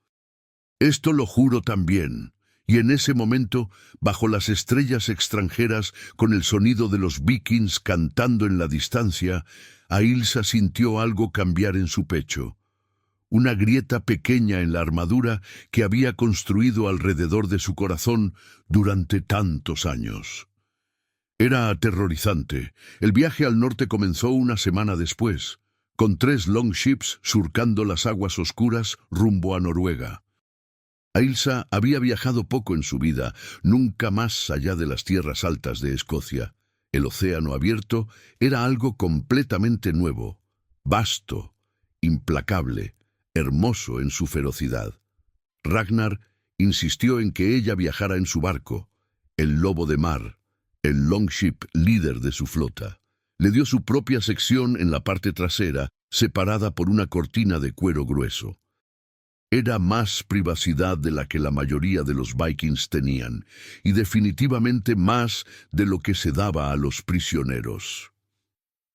Speaker 1: Esto lo juro también». Y en ese momento, bajo las estrellas extranjeras, con el sonido de los vikings cantando en la distancia, Ailsa sintió algo cambiar en su pecho. Una grieta pequeña en la armadura que había construido alrededor de su corazón durante tantos años. Era aterrorizante. El viaje al norte comenzó una semana después, con 3 longships surcando las aguas oscuras rumbo a Noruega. Ailsa había viajado poco en su vida, nunca más allá de las tierras altas de Escocia. El océano abierto era algo completamente nuevo, vasto, implacable, hermoso en su ferocidad. Ragnar insistió en que ella viajara en su barco, el Lobo de Mar, el longship líder de su flota. Le dio su propia sección en la parte trasera, separada por una cortina de cuero grueso. Era más privacidad de la que la mayoría de los vikings tenían, y definitivamente más de lo que se daba a los prisioneros.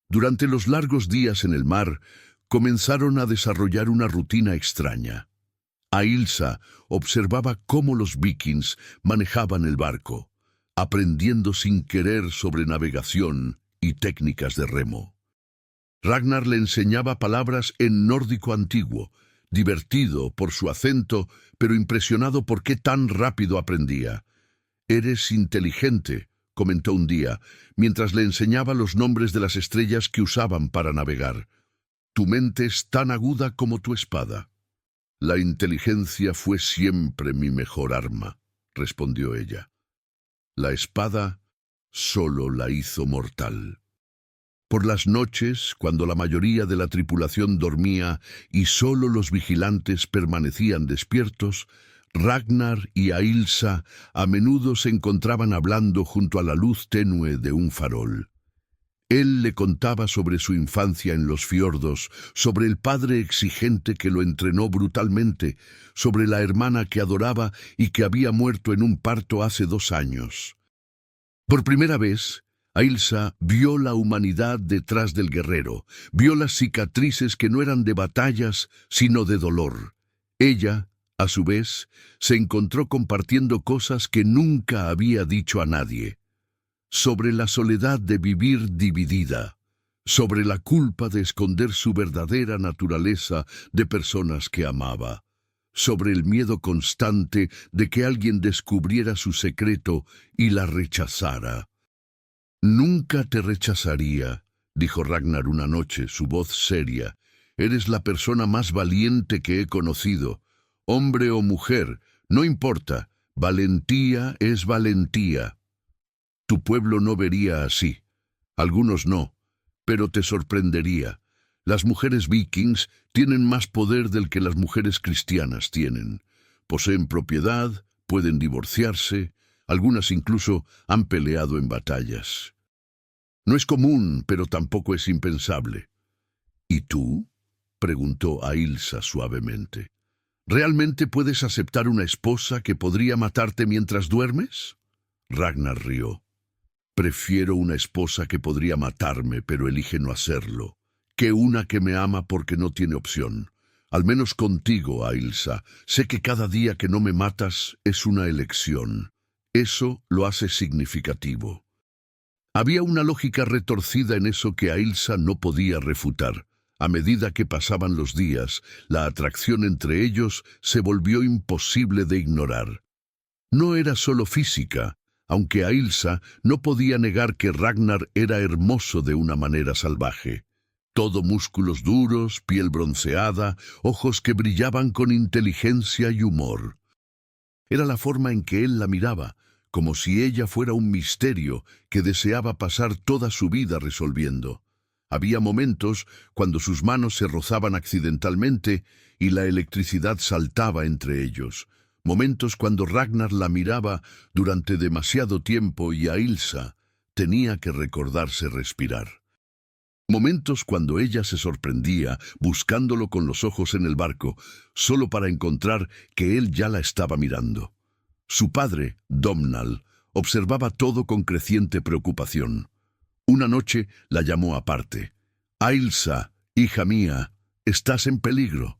Speaker 1: Durante los largos días en el mar, comenzaron a desarrollar una rutina extraña. Ailsa observaba cómo los vikings manejaban el barco, aprendiendo sin querer sobre navegación y técnicas de remo. Ragnar le enseñaba palabras en nórdico antiguo, divertido por su acento, pero impresionado por qué tan rápido aprendía. «Eres inteligente», comentó un día, mientras le enseñaba los nombres de las estrellas que usaban para navegar. «Tu mente es tan aguda como tu espada». La inteligencia fue siempre mi mejor arma, respondió ella. La espada solo la hizo mortal. Por las noches, cuando la mayoría de la tripulación dormía y solo los vigilantes permanecían despiertos, Ragnar y Ailsa a menudo se encontraban hablando junto a la luz tenue de un farol. Él le contaba sobre su infancia en los fiordos, sobre el padre exigente que lo entrenó brutalmente, sobre la hermana que adoraba y que había muerto en un parto hace 2 años. Por primera vez, Ailsa vio la humanidad detrás del guerrero, vio las cicatrices que no eran de batallas, sino de dolor. Ella, a su vez, se encontró compartiendo cosas que nunca había dicho a nadie. Sobre la soledad de vivir dividida, sobre la culpa de esconder su verdadera naturaleza de personas que amaba, sobre el miedo constante de que alguien descubriera su secreto y la rechazara. «Nunca te rechazaría», dijo Ragnar una noche, su voz seria. «Eres la persona más valiente que he conocido. Hombre o mujer, no importa, valentía es valentía. Tu pueblo no vería así. Algunos no, pero te sorprendería. Las mujeres vikings tienen más poder del que las mujeres cristianas tienen. Poseen propiedad, pueden divorciarse, algunas incluso han peleado en batallas. No es común, pero tampoco es impensable». «¿Y tú?», preguntó Ailsa suavemente. «¿Realmente puedes aceptar una esposa que podría matarte mientras duermes?». Ragnar rió. «Prefiero una esposa que podría matarme, pero elige no hacerlo, que una que me ama porque no tiene opción. Al menos contigo, Ailsa, sé que cada día que no me matas es una elección. Eso lo hace significativo». Había una lógica retorcida en eso que Ailsa no podía refutar. A medida que pasaban los días, la atracción entre ellos se volvió imposible de ignorar. No era solo física, aunque Ailsa no podía negar que Ragnar era hermoso de una manera salvaje. Todo músculos duros, piel bronceada, ojos que brillaban con inteligencia y humor. Era la forma en que él la miraba, como si ella fuera un misterio que deseaba pasar toda su vida resolviendo. Había momentos cuando sus manos se rozaban accidentalmente y la electricidad saltaba entre ellos. Momentos cuando Ragnar la miraba durante demasiado tiempo y Ailsa tenía que recordarse respirar. Momentos cuando ella se sorprendía buscándolo con los ojos en el barco, solo para encontrar que él ya la estaba mirando. Su padre, Domnall, observaba todo con creciente preocupación. Una noche la llamó aparte. «Ailsa, hija mía, estás en peligro».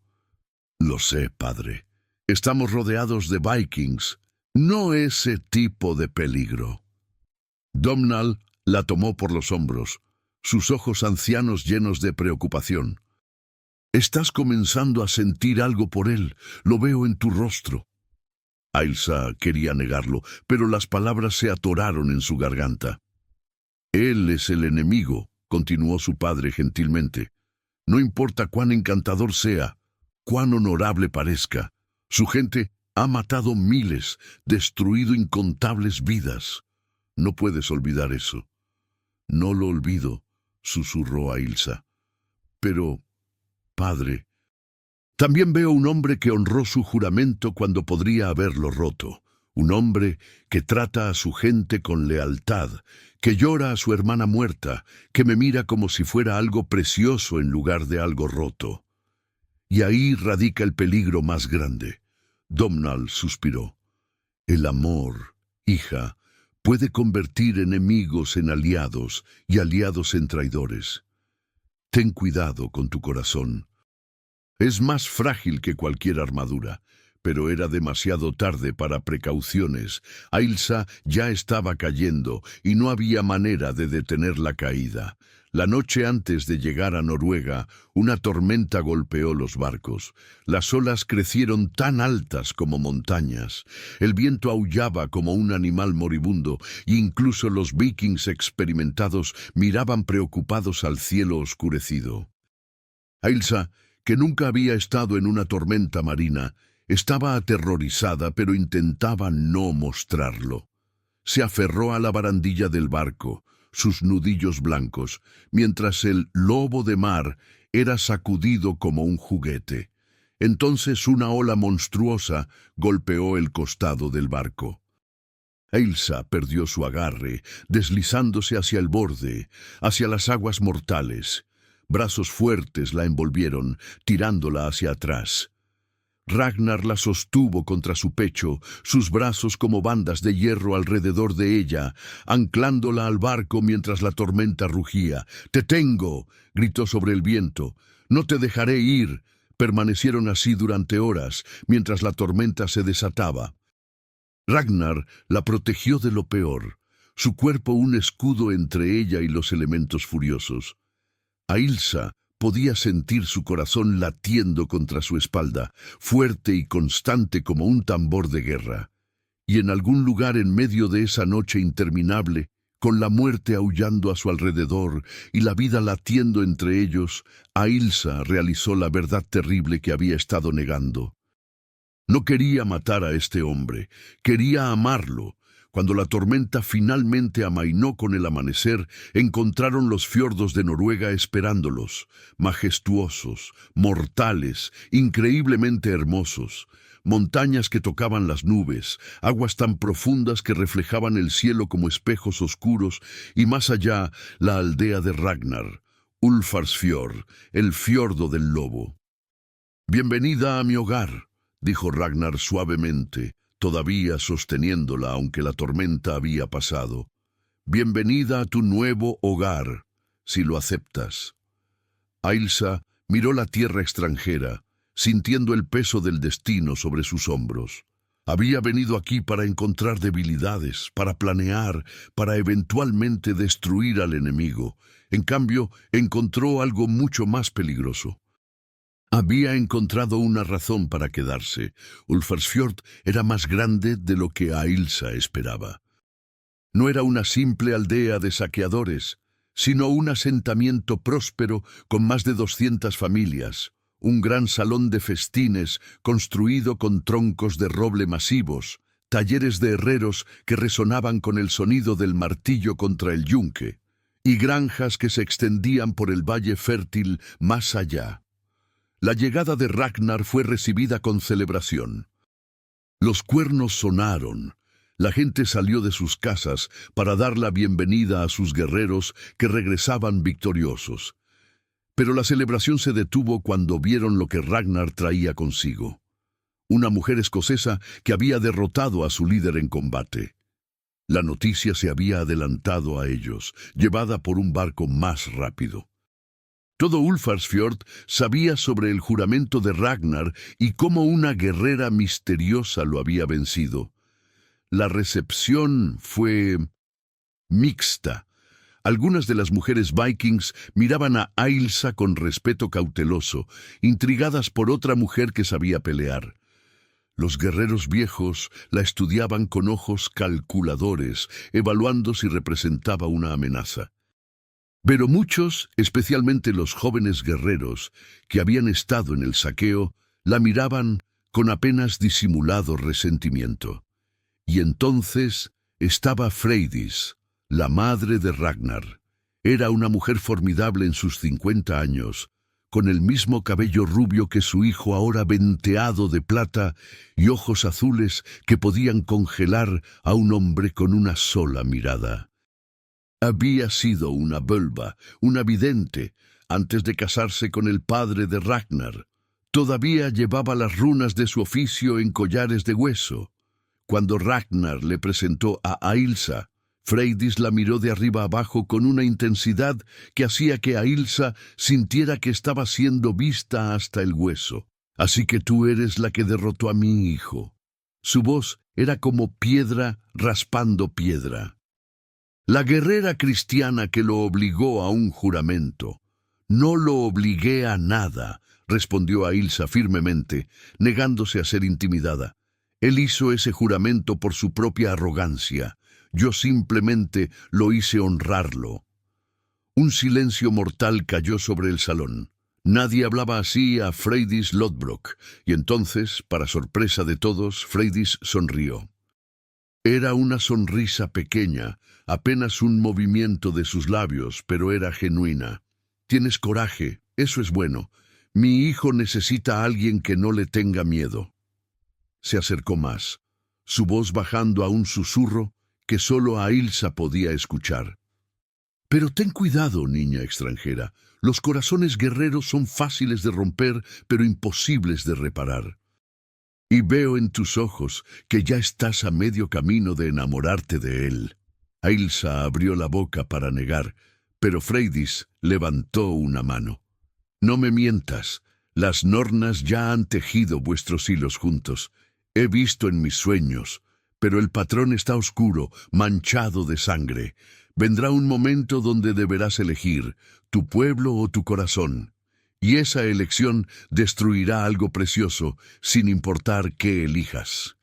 Speaker 1: «Lo sé, padre. Estamos rodeados de vikings. No ese tipo de peligro». Domnall la tomó por los hombros, sus ojos ancianos llenos de preocupación. «Estás comenzando a sentir algo por él, lo veo en tu rostro». Ailsa quería negarlo, pero las palabras se atoraron en su garganta. «Él es el enemigo», continuó su padre gentilmente. «No importa cuán encantador sea, cuán honorable parezca. Su gente ha matado miles, destruido incontables vidas. No puedes olvidar eso». «No lo olvido», susurró Ailsa. «Pero, padre, también veo un hombre que honró su juramento cuando podría haberlo roto. Un hombre que trata a su gente con lealtad, que llora a su hermana muerta, que me mira como si fuera algo precioso en lugar de algo roto. Y ahí radica el peligro más grande». Domnall suspiró. «El amor, hija, puede convertir enemigos en aliados y aliados en traidores. Ten cuidado con tu corazón. Es más frágil que cualquier armadura». Pero era demasiado tarde para precauciones. Ailsa ya estaba cayendo y no había manera de detener la caída. La noche antes de llegar a Noruega, una tormenta golpeó los barcos. Las olas crecieron tan altas como montañas. El viento aullaba como un animal moribundo, e incluso los vikings experimentados miraban preocupados al cielo oscurecido. Ailsa que nunca había estado en una tormenta marina, estaba aterrorizada, pero intentaba no mostrarlo. Se aferró a la barandilla del barco, sus nudillos blancos, mientras el lobo de mar era sacudido como un juguete. Entonces una ola monstruosa golpeó el costado del barco. Ailsa perdió su agarre, deslizándose hacia el borde, hacia las aguas mortales. Brazos fuertes la envolvieron, tirándola hacia atrás. Ragnar la sostuvo contra su pecho, sus brazos como bandas de hierro alrededor de ella, anclándola al barco mientras la tormenta rugía. «¡Te tengo!», gritó sobre el viento. «¡No te dejaré ir!». Permanecieron así durante horas, mientras la tormenta se desataba. Ragnar la protegió de lo peor, su cuerpo un escudo entre ella y los elementos furiosos. Ailsa podía sentir su corazón latiendo contra su espalda, fuerte y constante como un tambor de guerra. Y en algún lugar en medio de esa noche interminable, con la muerte aullando a su alrededor y la vida latiendo entre ellos, Ailsa realizó la verdad terrible que había estado negando. No quería matar a este hombre, quería amarlo. Cuando la tormenta finalmente amainó con el amanecer, encontraron los fiordos de Noruega esperándolos, majestuosos, mortales, increíblemente hermosos. Montañas que tocaban las nubes, aguas tan profundas que reflejaban el cielo como espejos oscuros, y más allá, la aldea de Ragnar, Ulfarsfjord, el fiordo del lobo. «Bienvenida a mi hogar», dijo Ragnar suavemente, todavía sosteniéndola aunque la tormenta había pasado. «Bienvenida a tu nuevo hogar, si lo aceptas». Ailsa miró la tierra extranjera, sintiendo el peso del destino sobre sus hombros. Había venido aquí para encontrar debilidades, para planear, para eventualmente destruir al enemigo. En cambio, encontró algo mucho más peligroso. Había encontrado una razón para quedarse. Ulfarsfjord era más grande de lo que Ailsa esperaba. No era una simple aldea de saqueadores, sino un asentamiento próspero con más de 200 familias, un gran salón de festines construido con troncos de roble masivos, talleres de herreros que resonaban con el sonido del martillo contra el yunque, y granjas que se extendían por el valle fértil más allá. La llegada de Ragnar fue recibida con celebración. Los cuernos sonaron. La gente salió de sus casas para dar la bienvenida a sus guerreros que regresaban victoriosos. Pero la celebración se detuvo cuando vieron lo que Ragnar traía consigo. Una mujer escocesa que había derrotado a su líder en combate. La noticia se había adelantado a ellos, llevada por un barco más rápido. Todo Ulfarsfjord sabía sobre el juramento de Ragnar y cómo una guerrera misteriosa lo había vencido. La recepción fue mixta. Algunas de las mujeres vikings miraban a Ailsa con respeto cauteloso, intrigadas por otra mujer que sabía pelear. Los guerreros viejos la estudiaban con ojos calculadores, evaluando si representaba una amenaza. Pero muchos, especialmente los jóvenes guerreros que habían estado en el saqueo, la miraban con apenas disimulado resentimiento. Y entonces estaba Freydis, la madre de Ragnar. Era una mujer formidable en sus 50 años, con el mismo cabello rubio que su hijo ahora venteado de plata y ojos azules que podían congelar a un hombre con una sola mirada. Había sido una völva, una vidente, antes de casarse con el padre de Ragnar. Todavía llevaba las runas de su oficio en collares de hueso. Cuando Ragnar le presentó a Ailsa, Freydis la miró de arriba abajo con una intensidad que hacía que Ailsa sintiera que estaba siendo vista hasta el hueso. «Así que tú eres la que derrotó a mi hijo». Su voz era como piedra raspando piedra. «La guerrera cristiana que lo obligó a un juramento». «No lo obligué a nada», respondió Ailsa firmemente, negándose a ser intimidada. «Él hizo ese juramento por su propia arrogancia. Yo simplemente lo hice honrarlo». Un silencio mortal cayó sobre el salón. Nadie hablaba así a Freydis Lodbrok, y entonces, para sorpresa de todos, Freydis sonrió. Era una sonrisa pequeña, apenas un movimiento de sus labios, pero era genuina. Tienes coraje, eso es bueno. Mi hijo necesita a alguien que no le tenga miedo. Se acercó más, su voz bajando a un susurro que solo Ailsa podía escuchar. Pero ten cuidado, niña extranjera. Los corazones guerreros son fáciles de romper, pero imposibles de reparar. Y veo en tus ojos que ya estás a medio camino de enamorarte de él. Ailsa abrió la boca para negar, pero Freydis levantó una mano. No me mientas, las Nornas ya han tejido vuestros hilos juntos. He visto en mis sueños, pero el patrón está oscuro, manchado de sangre. Vendrá un momento donde deberás elegir tu pueblo o tu corazón, y esa elección destruirá algo precioso, sin importar qué elijas.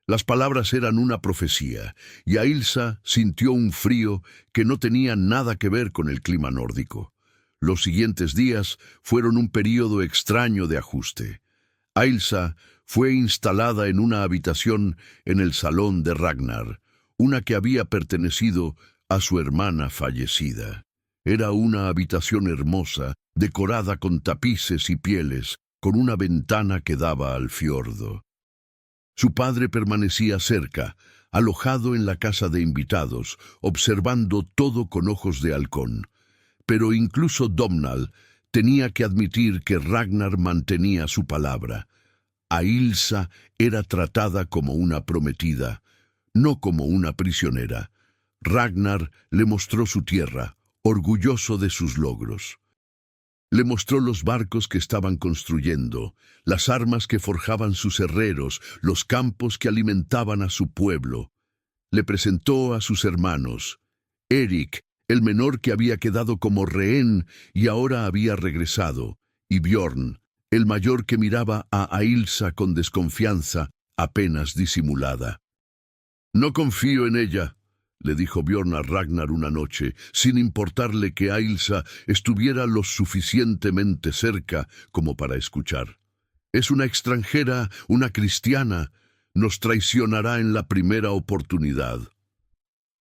Speaker 1: Las palabras eran una profecía, y Ailsa sintió un frío que no tenía nada que ver con el clima nórdico. Los siguientes días fueron un período extraño de ajuste. Ailsa fue instalada en una habitación en el salón de Ragnar, una que había pertenecido a su hermana fallecida. Era una habitación hermosa, decorada con tapices y pieles, con una ventana que daba al fiordo. Su padre permanecía cerca, alojado en la casa de invitados, observando todo con ojos de halcón. Pero incluso Domnall tenía que admitir que Ragnar mantenía su palabra. Ailsa era tratada como una prometida, no como una prisionera. Ragnar le mostró su tierra, orgulloso de sus logros. Le mostró los barcos que estaban construyendo, las armas que forjaban sus herreros, los campos que alimentaban a su pueblo. Le presentó a sus hermanos. Eric, el menor que había quedado como rehén y ahora había regresado, y Bjorn, el mayor que miraba a Ailsa con desconfianza, apenas disimulada. «No confío en ella», le dijo Bjorn a Ragnar una noche, sin importarle que Ailsa estuviera lo suficientemente cerca como para escuchar. «Es una extranjera, una cristiana. Nos traicionará en la primera oportunidad».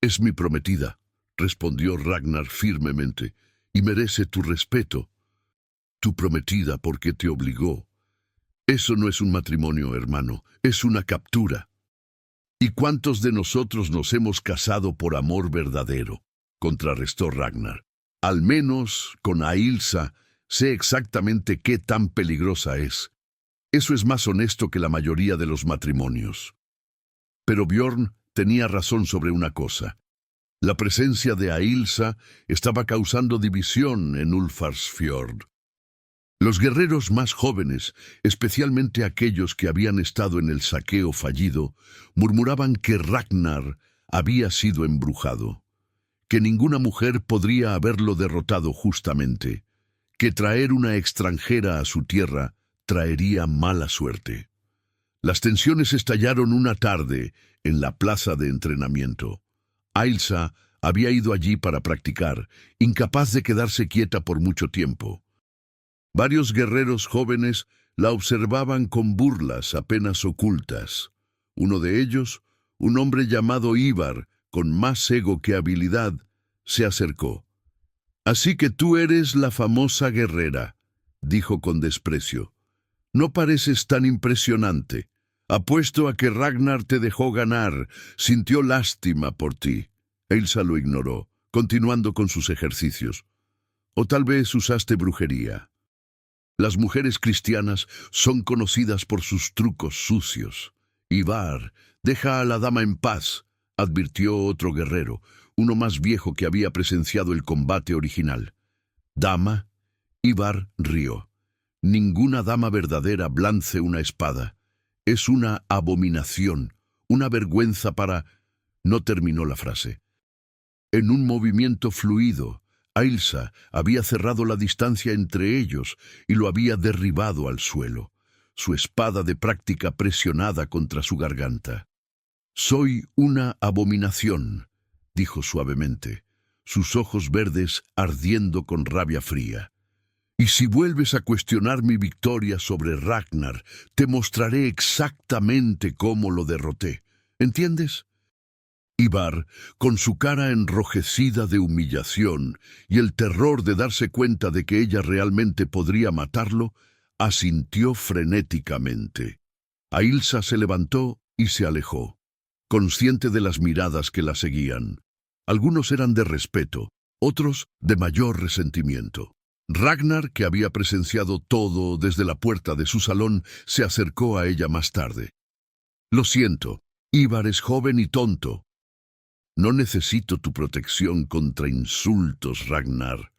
Speaker 1: «Es mi prometida», respondió Ragnar firmemente, «y merece tu respeto». «Tu prometida porque te obligó». «Eso no es un matrimonio, hermano, es una captura». «¿Y cuántos de nosotros nos hemos casado por amor verdadero?», contrarrestó Ragnar. «Al menos, con Ailsa, sé exactamente qué tan peligrosa es. Eso es más honesto que la mayoría de los matrimonios». Pero Bjorn tenía razón sobre una cosa. La presencia de Ailsa estaba causando división en Ulfarsfjord. Los guerreros más jóvenes, especialmente aquellos que habían estado en el saqueo fallido, murmuraban que Ragnar había sido embrujado, que ninguna mujer podría haberlo derrotado justamente, que traer una extranjera a su tierra traería mala suerte. Las tensiones estallaron una tarde en la plaza de entrenamiento. Ailsa había ido allí para practicar, incapaz de quedarse quieta por mucho tiempo. Varios guerreros jóvenes la observaban con burlas apenas ocultas. Uno de ellos, un hombre llamado Ivar, con más ego que habilidad, se acercó. «Así que tú eres la famosa guerrera», dijo con desprecio. «No pareces tan impresionante. Apuesto a que Ragnar te dejó ganar, sintió lástima por ti». Ailsa lo ignoró, continuando con sus ejercicios. «O tal vez usaste brujería». Las mujeres cristianas son conocidas por sus trucos sucios. «Ivar, deja a la dama en paz», advirtió otro guerrero, uno más viejo que había presenciado el combate original. «¿Dama?» Ivar rió. «Ninguna dama verdadera blance una espada. Es una abominación, una vergüenza para...». No terminó la frase. En un movimiento fluido, Ailsa había cerrado la distancia entre ellos y lo había derribado al suelo, su espada de práctica presionada contra su garganta. «Soy una abominación», dijo suavemente, sus ojos verdes ardiendo con rabia fría. Y si vuelves a cuestionar mi victoria sobre Ragnar, te mostraré exactamente cómo lo derroté. ¿Entiendes? Ivar, con su cara enrojecida de humillación y el terror de darse cuenta de que ella realmente podría matarlo, asintió frenéticamente. Ailsa se levantó y se alejó, consciente de las miradas que la seguían. Algunos eran de respeto, otros de mayor resentimiento. Ragnar, que había presenciado todo desde la puerta de su salón, se acercó a ella más tarde. «Lo siento, Ivar es joven y tonto. No necesito tu protección contra insultos, Ragnar.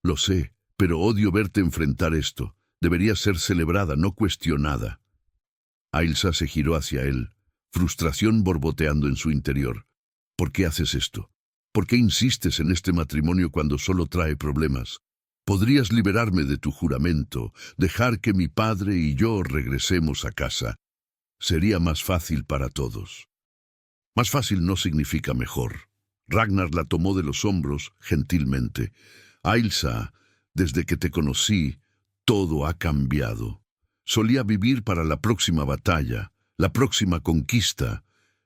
Speaker 1: Lo sé, pero odio verte enfrentar esto. Debería ser celebrada, no cuestionada». Ailsa se giró hacia él, frustración borboteando en su interior. «¿Por qué haces esto? ¿Por qué insistes en este matrimonio cuando solo trae problemas? Podrías liberarme de tu juramento, dejar que mi padre y yo regresemos a casa. Sería más fácil para todos». Más fácil no significa mejor. Ragnar la tomó de los hombros gentilmente. «Ailsa, desde que te conocí, todo ha cambiado. Solía vivir para la próxima batalla, la próxima conquista,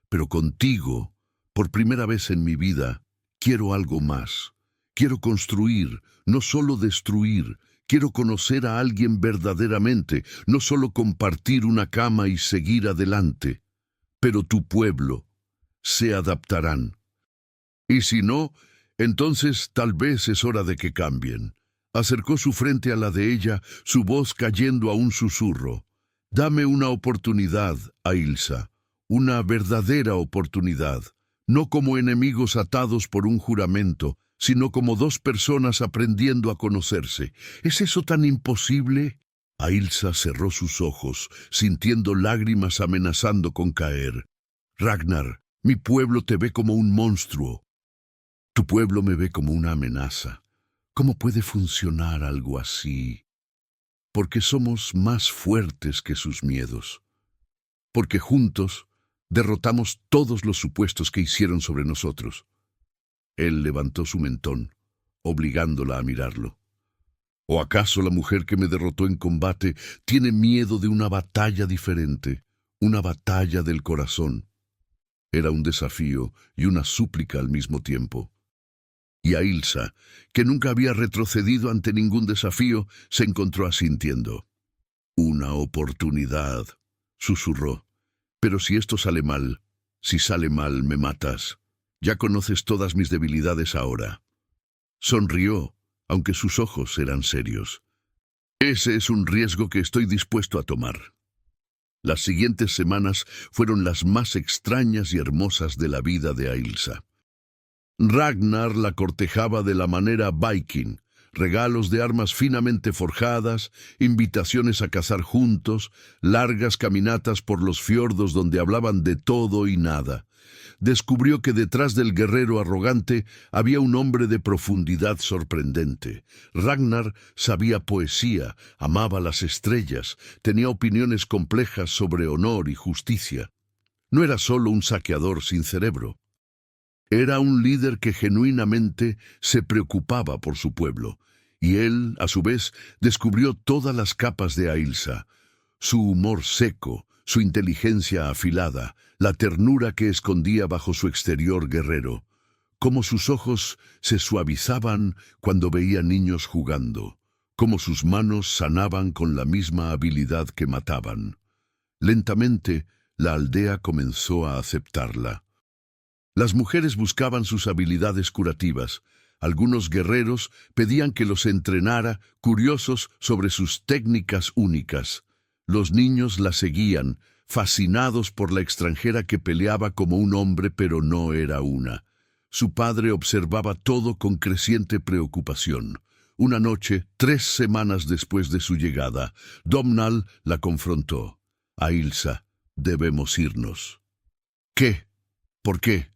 Speaker 1: pero contigo, por primera vez en mi vida, quiero algo más. Quiero construir, no solo destruir. Quiero conocer a alguien verdaderamente, no solo compartir una cama y seguir adelante. Pero tu pueblo se adaptarán. Y si no, entonces tal vez es hora de que cambien». Acercó su frente a la de ella, su voz cayendo a un susurro. «Dame una oportunidad, Ailsa, una verdadera oportunidad, no como enemigos atados por un juramento, sino como dos personas aprendiendo a conocerse. ¿Es eso tan imposible?» Ailsa cerró sus ojos, sintiendo lágrimas amenazando con caer. «Ragnar, mi pueblo te ve como un monstruo. Tu pueblo me ve como una amenaza. ¿Cómo puede funcionar algo así? Porque somos más fuertes que sus miedos. Porque juntos derrotamos todos los supuestos que hicieron sobre nosotros». Él levantó su mentón, obligándola a mirarlo. ¿O acaso la mujer que me derrotó en combate tiene miedo de una batalla diferente, una batalla del corazón? Era un desafío y una súplica al mismo tiempo. Y Ailsa, que nunca había retrocedido ante ningún desafío, se encontró asintiendo. «Una oportunidad», susurró. «Pero si esto sale mal, si sale mal, me matas. Ya conoces todas mis debilidades ahora». Sonrió, aunque sus ojos eran serios. «Ese es un riesgo que estoy dispuesto a tomar». Las siguientes semanas fueron las más extrañas y hermosas de la vida de Ailsa. Ragnar la cortejaba de la manera viking, regalos de armas finamente forjadas, invitaciones a cazar juntos, largas caminatas por los fiordos donde hablaban de todo y nada. Descubrió que detrás del guerrero arrogante había un hombre de profundidad sorprendente. Ragnar sabía poesía, amaba las estrellas, tenía opiniones complejas sobre honor y justicia. No era solo un saqueador sin cerebro. Era un líder que genuinamente se preocupaba por su pueblo, y él, a su vez, descubrió todas las capas de Ailsa: su humor seco, su inteligencia afilada, la ternura que escondía bajo su exterior guerrero, cómo sus ojos se suavizaban cuando veía niños jugando, cómo sus manos sanaban con la misma habilidad que mataban. Lentamente, la aldea comenzó a aceptarla. Las mujeres buscaban sus habilidades curativas. Algunos guerreros pedían que los entrenara, curiosos sobre sus técnicas únicas. Los niños la seguían, fascinados por la extranjera que peleaba como un hombre pero no era una. Su padre observaba todo con creciente preocupación. Una noche, 3 semanas después de su llegada, Domnall la confrontó. «Ailsa, debemos irnos». «¿Qué? ¿Por qué?»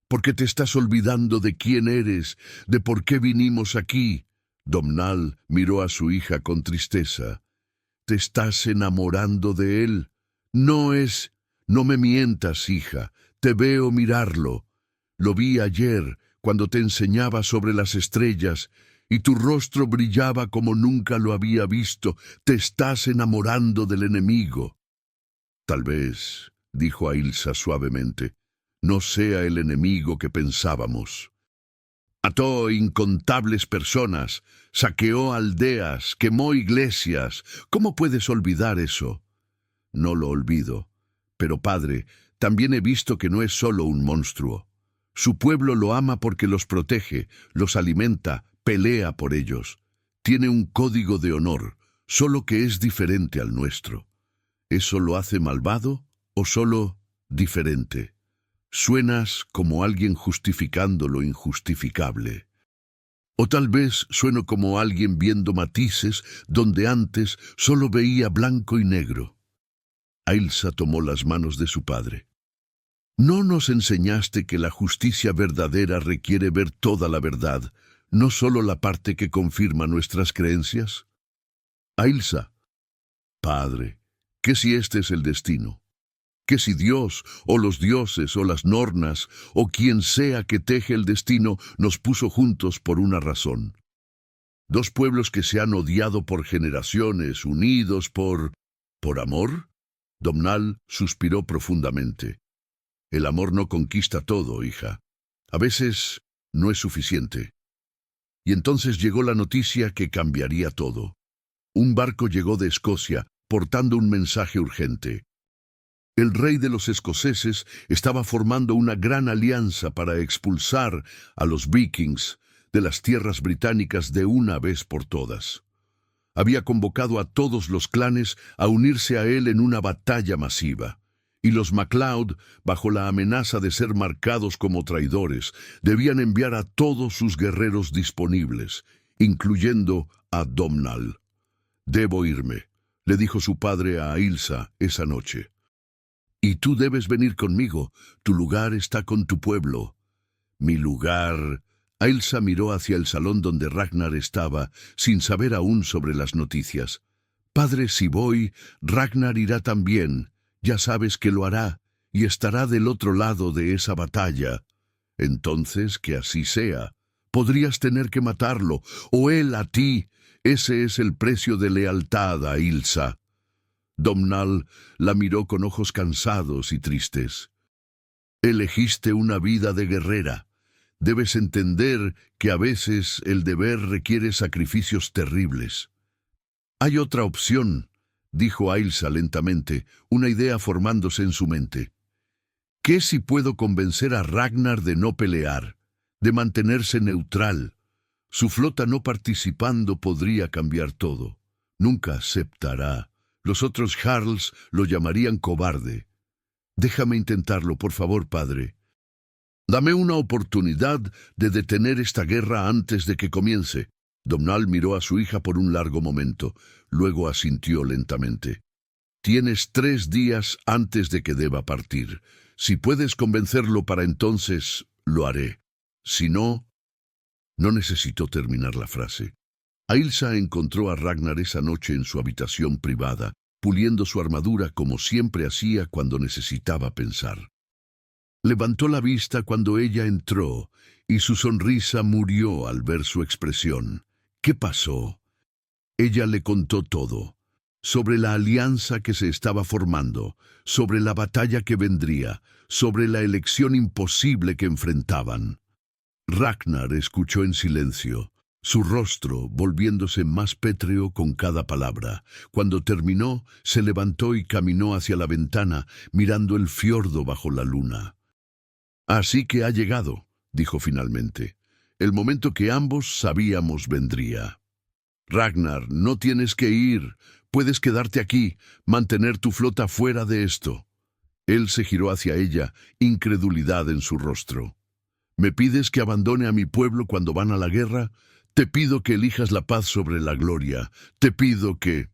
Speaker 1: «Porque te estás olvidando de quién eres, de por qué vinimos aquí». Domnall miró a su hija con tristeza. «Te estás enamorando de él. No me mientas, hija. Te veo mirarlo. Lo vi ayer, cuando te enseñaba sobre las estrellas, y tu rostro brillaba como nunca lo había visto. Te estás enamorando del enemigo. Tal vez, dijo Ailsa suavemente, no sea el enemigo que pensábamos. Mató incontables personas, saqueó aldeas, quemó iglesias. ¿Cómo puedes olvidar eso? No lo olvido. Pero, padre, también he visto que no es solo un monstruo. Su pueblo lo ama porque los protege, los alimenta, pelea por ellos. Tiene un código de honor, solo que es diferente al nuestro. ¿Eso lo hace malvado o solo diferente? Suenas como alguien justificando lo injustificable. O tal vez sueno como alguien viendo matices donde antes solo veía blanco y negro. Ailsa tomó las manos de su padre. ¿No nos enseñaste que la justicia verdadera requiere ver toda la verdad, no solo la parte que confirma nuestras creencias? Ailsa, padre, ¿qué si este es el destino? ¿Qué si Dios, o los dioses, o las nornas, o quien sea que teje el destino, nos puso juntos por una razón? Dos pueblos que se han odiado por generaciones, unidos ¿por amor? Domnall suspiró profundamente. El amor no conquista todo, hija. A veces no es suficiente. Y entonces llegó la noticia que cambiaría todo. Un barco llegó de Escocia, portando un mensaje urgente. El rey de los escoceses estaba formando una gran alianza para expulsar a los vikings de las tierras británicas de una vez por todas. Había convocado a todos los clanes a unirse a él en una batalla masiva, y los MacLeod, bajo la amenaza de ser marcados como traidores, debían enviar a todos sus guerreros disponibles, incluyendo a Domnall. «Debo irme», le dijo su padre a Ailsa esa noche. «Y tú debes venir conmigo. Tu lugar está con tu pueblo». «¿Mi lugar?» Ailsa miró hacia el salón donde Ragnar estaba, sin saber aún sobre las noticias. «Padre, si voy, Ragnar irá también. Ya sabes que lo hará, y estará del otro lado de esa batalla». «Entonces, que así sea. Podrías tener que matarlo, o él a ti. Ese es el precio de lealtad, Ailsa». Domnall la miró con ojos cansados y tristes. «Elegiste una vida de guerrera. Debes entender que a veces el deber requiere sacrificios terribles». «Hay otra opción», dijo Ailsa lentamente, una idea formándose en su mente. «¿Qué si puedo convencer a Ragnar de no pelear, de mantenerse neutral? Su flota no participando podría cambiar todo. Nunca aceptará. Los otros Jarls lo llamarían cobarde. Déjame intentarlo, por favor, padre. Dame una oportunidad de detener esta guerra antes de que comience». Domnall miró a su hija por un largo momento, luego asintió lentamente. «Tienes 3 días antes de que deba partir. Si puedes convencerlo para entonces, lo haré. Si no...» No necesitó terminar la frase. Ailsa encontró a Ragnar esa noche en su habitación privada, puliendo su armadura como siempre hacía cuando necesitaba pensar. Levantó la vista cuando ella entró, y su sonrisa murió al ver su expresión. ¿Qué pasó? Ella le contó todo, sobre la alianza que se estaba formando, sobre la batalla que vendría, sobre la elección imposible que enfrentaban. Ragnar escuchó en silencio, su rostro volviéndose más pétreo con cada palabra. Cuando terminó, se levantó y caminó hacia la ventana, mirando el fiordo bajo la luna. «Así que ha llegado», dijo finalmente. «El momento que ambos sabíamos vendría. Ragnar, no tienes que ir. Puedes quedarte aquí, mantener tu flota fuera de esto». Él se giró hacia ella, incredulidad en su rostro. «¿Me pides que abandone a mi pueblo cuando van a la guerra? Te pido que elijas la paz sobre la gloria. Te pido que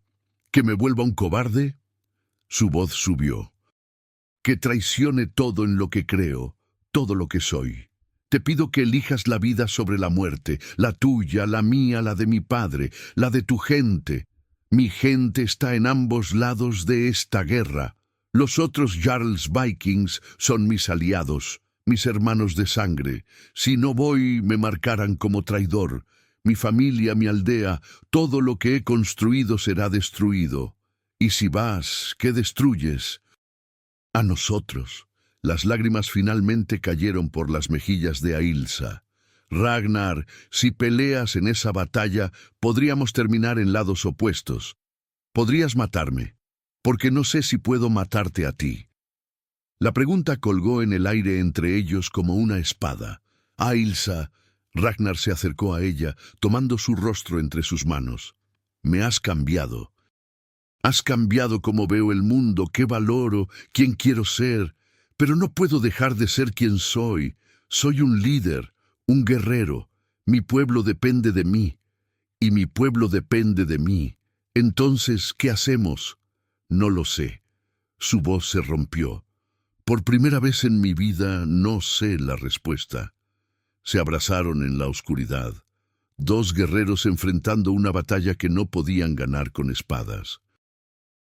Speaker 1: me vuelva un cobarde». Su voz subió. «Que traicione todo en lo que creo, todo lo que soy. Te pido que elijas la vida sobre la muerte, la tuya, la mía, la de mi padre, la de tu gente. Mi gente está en ambos lados de esta guerra. Los otros Jarls Vikings son mis aliados, mis hermanos de sangre. Si no voy, me marcarán como traidor. mi familia, mi aldea, todo lo que he construido será destruido. Y si vas, ¿qué destruyes? A nosotros. Las lágrimas finalmente cayeron por las mejillas de Ailsa. Ragnar, si peleas en esa batalla, podríamos terminar en lados opuestos. Podrías matarme, porque no sé si puedo matarte a ti. La pregunta colgó en el aire entre ellos como una espada. Ailsa, Ragnar se acercó a ella, tomando su rostro entre sus manos. Me has cambiado. Has cambiado cómo veo el mundo, qué valoro, quién quiero ser. Pero no puedo dejar de ser quien soy. Soy un líder, un guerrero. Mi pueblo depende de mí. Y mi pueblo depende de mí. Entonces, ¿qué hacemos? No lo sé. Su voz se rompió. Por primera vez en mi vida no sé la respuesta. Se abrazaron en la oscuridad. Dos guerreros enfrentando una batalla que no podían ganar con espadas.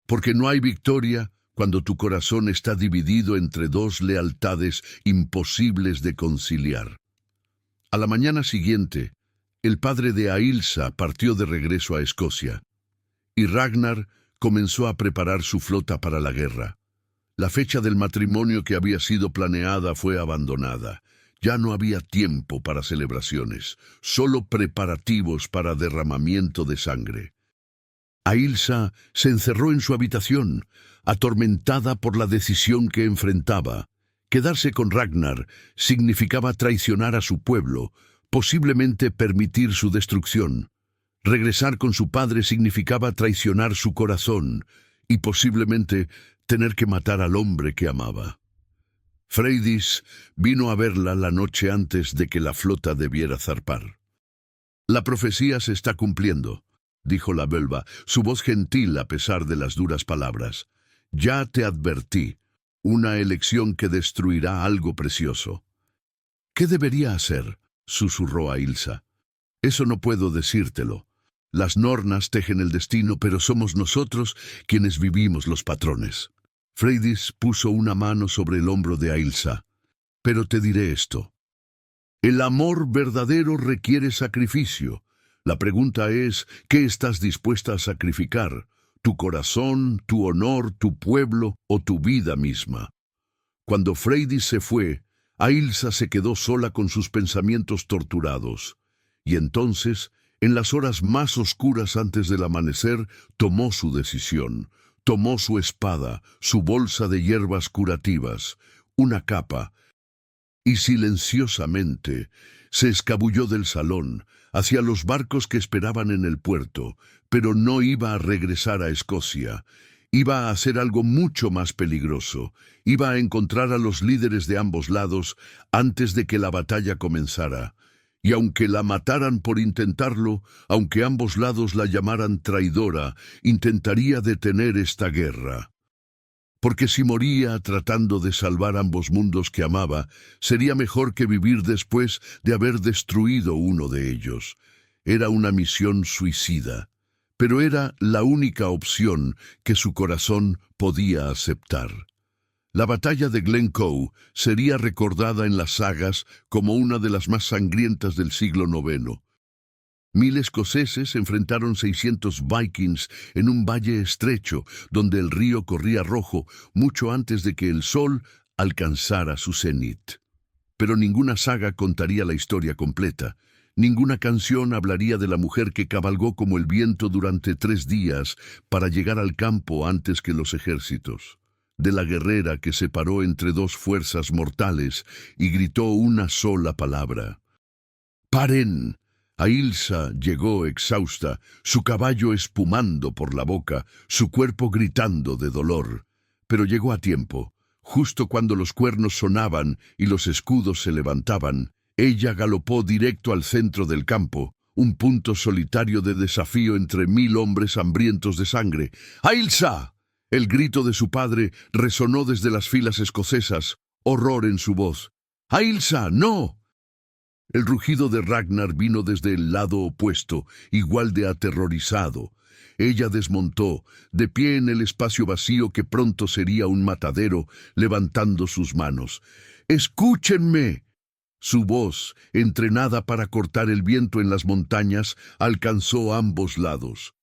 Speaker 1: Porque no hay victoria cuando tu corazón está dividido entre dos lealtades imposibles de conciliar. A la mañana siguiente, el padre de Ailsa partió de regreso a Escocia, y Ragnar comenzó a preparar su flota para la guerra. La fecha del matrimonio que había sido planeada fue abandonada. Ya no había tiempo para celebraciones, solo preparativos para derramamiento de sangre. Ailsa se encerró en su habitación, atormentada por la decisión que enfrentaba. Quedarse con Ragnar significaba traicionar a su pueblo, posiblemente permitir su destrucción. Regresar con su padre significaba traicionar su corazón y posiblemente tener que matar al hombre que amaba. Freydis vino a verla la noche antes de que la flota debiera zarpar. La profecía se está cumpliendo, dijo la Völva, su voz gentil a pesar de las duras palabras. Ya te advertí, una elección que destruirá algo precioso. ¿Qué debería hacer?, susurró Ailsa. Eso no puedo decírtelo. Las nornas tejen el destino, pero somos nosotros quienes vivimos los patrones. Freydis puso una mano sobre el hombro de Ailsa. Pero te diré esto. El amor verdadero requiere sacrificio. La pregunta es, ¿qué estás dispuesta a sacrificar? ¿Tu corazón, tu honor, tu pueblo o tu vida misma? Cuando Freydis se fue, Ailsa se quedó sola con sus pensamientos torturados. Y entonces, en las horas más oscuras antes del amanecer, tomó su decisión. Tomó su espada, su bolsa de hierbas curativas, una capa, y silenciosamente se escabulló del salón hacia los barcos que esperaban en el puerto, pero no iba a regresar a Escocia. Iba a hacer algo mucho más peligroso. Iba a encontrar a los líderes de ambos lados antes de que la batalla comenzara. Y aunque la mataran por intentarlo, aunque ambos lados la llamaran traidora, intentaría detener esta guerra. Porque si moría tratando de salvar ambos mundos que amaba, sería mejor que vivir después de haber destruido uno de ellos. Era una misión suicida, pero era la única opción que su corazón podía aceptar. La batalla de Glencoe sería recordada en las sagas como una de las más sangrientas del siglo IX. 1000 escoceses enfrentaron 600 vikings en un valle estrecho donde el río corría rojo mucho antes de que el sol alcanzara su cenit. Pero ninguna saga contaría la historia completa. Ninguna canción hablaría de la mujer que cabalgó como el viento durante 3 días para llegar al campo antes que los ejércitos. De la guerrera que se paró entre dos fuerzas mortales y gritó una sola palabra. ¡Paren! Ailsa llegó exhausta, su caballo espumando por la boca, su cuerpo gritando de dolor. Pero llegó a tiempo. Justo cuando los cuernos sonaban y los escudos se levantaban, ella galopó directo al centro del campo, un punto solitario de desafío entre 1000 hombres hambrientos de sangre. ¡Ailsa! El grito de su padre resonó desde las filas escocesas, horror en su voz. ¡Ailsa, no! El rugido de Ragnar vino desde el lado opuesto, igual de aterrorizado. Ella desmontó, de pie en el espacio vacío que pronto sería un matadero, levantando sus manos. ¡Escúchenme! Su voz, entrenada para cortar el viento en las montañas, alcanzó ambos lados.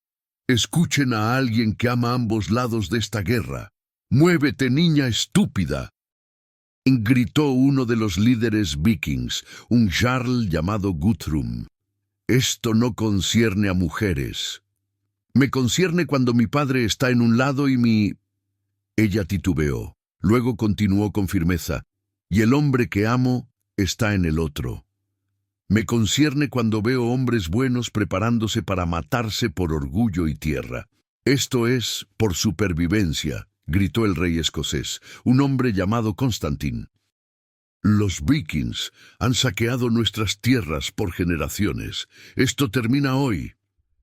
Speaker 1: Escuchen a alguien que ama ambos lados de esta guerra. ¡Muévete, niña estúpida!, gritó uno de los líderes vikings, un jarl llamado Guthrum. Esto no concierne a mujeres. Me concierne cuando mi padre está en un lado y mi... Ella titubeó. Luego continuó con firmeza. Y el hombre que amo está en el otro. Me concierne cuando veo hombres buenos preparándose para matarse por orgullo y tierra. Esto es por supervivencia, gritó el rey escocés, un hombre llamado Constantin. Los vikings han saqueado nuestras tierras por generaciones. Esto termina hoy.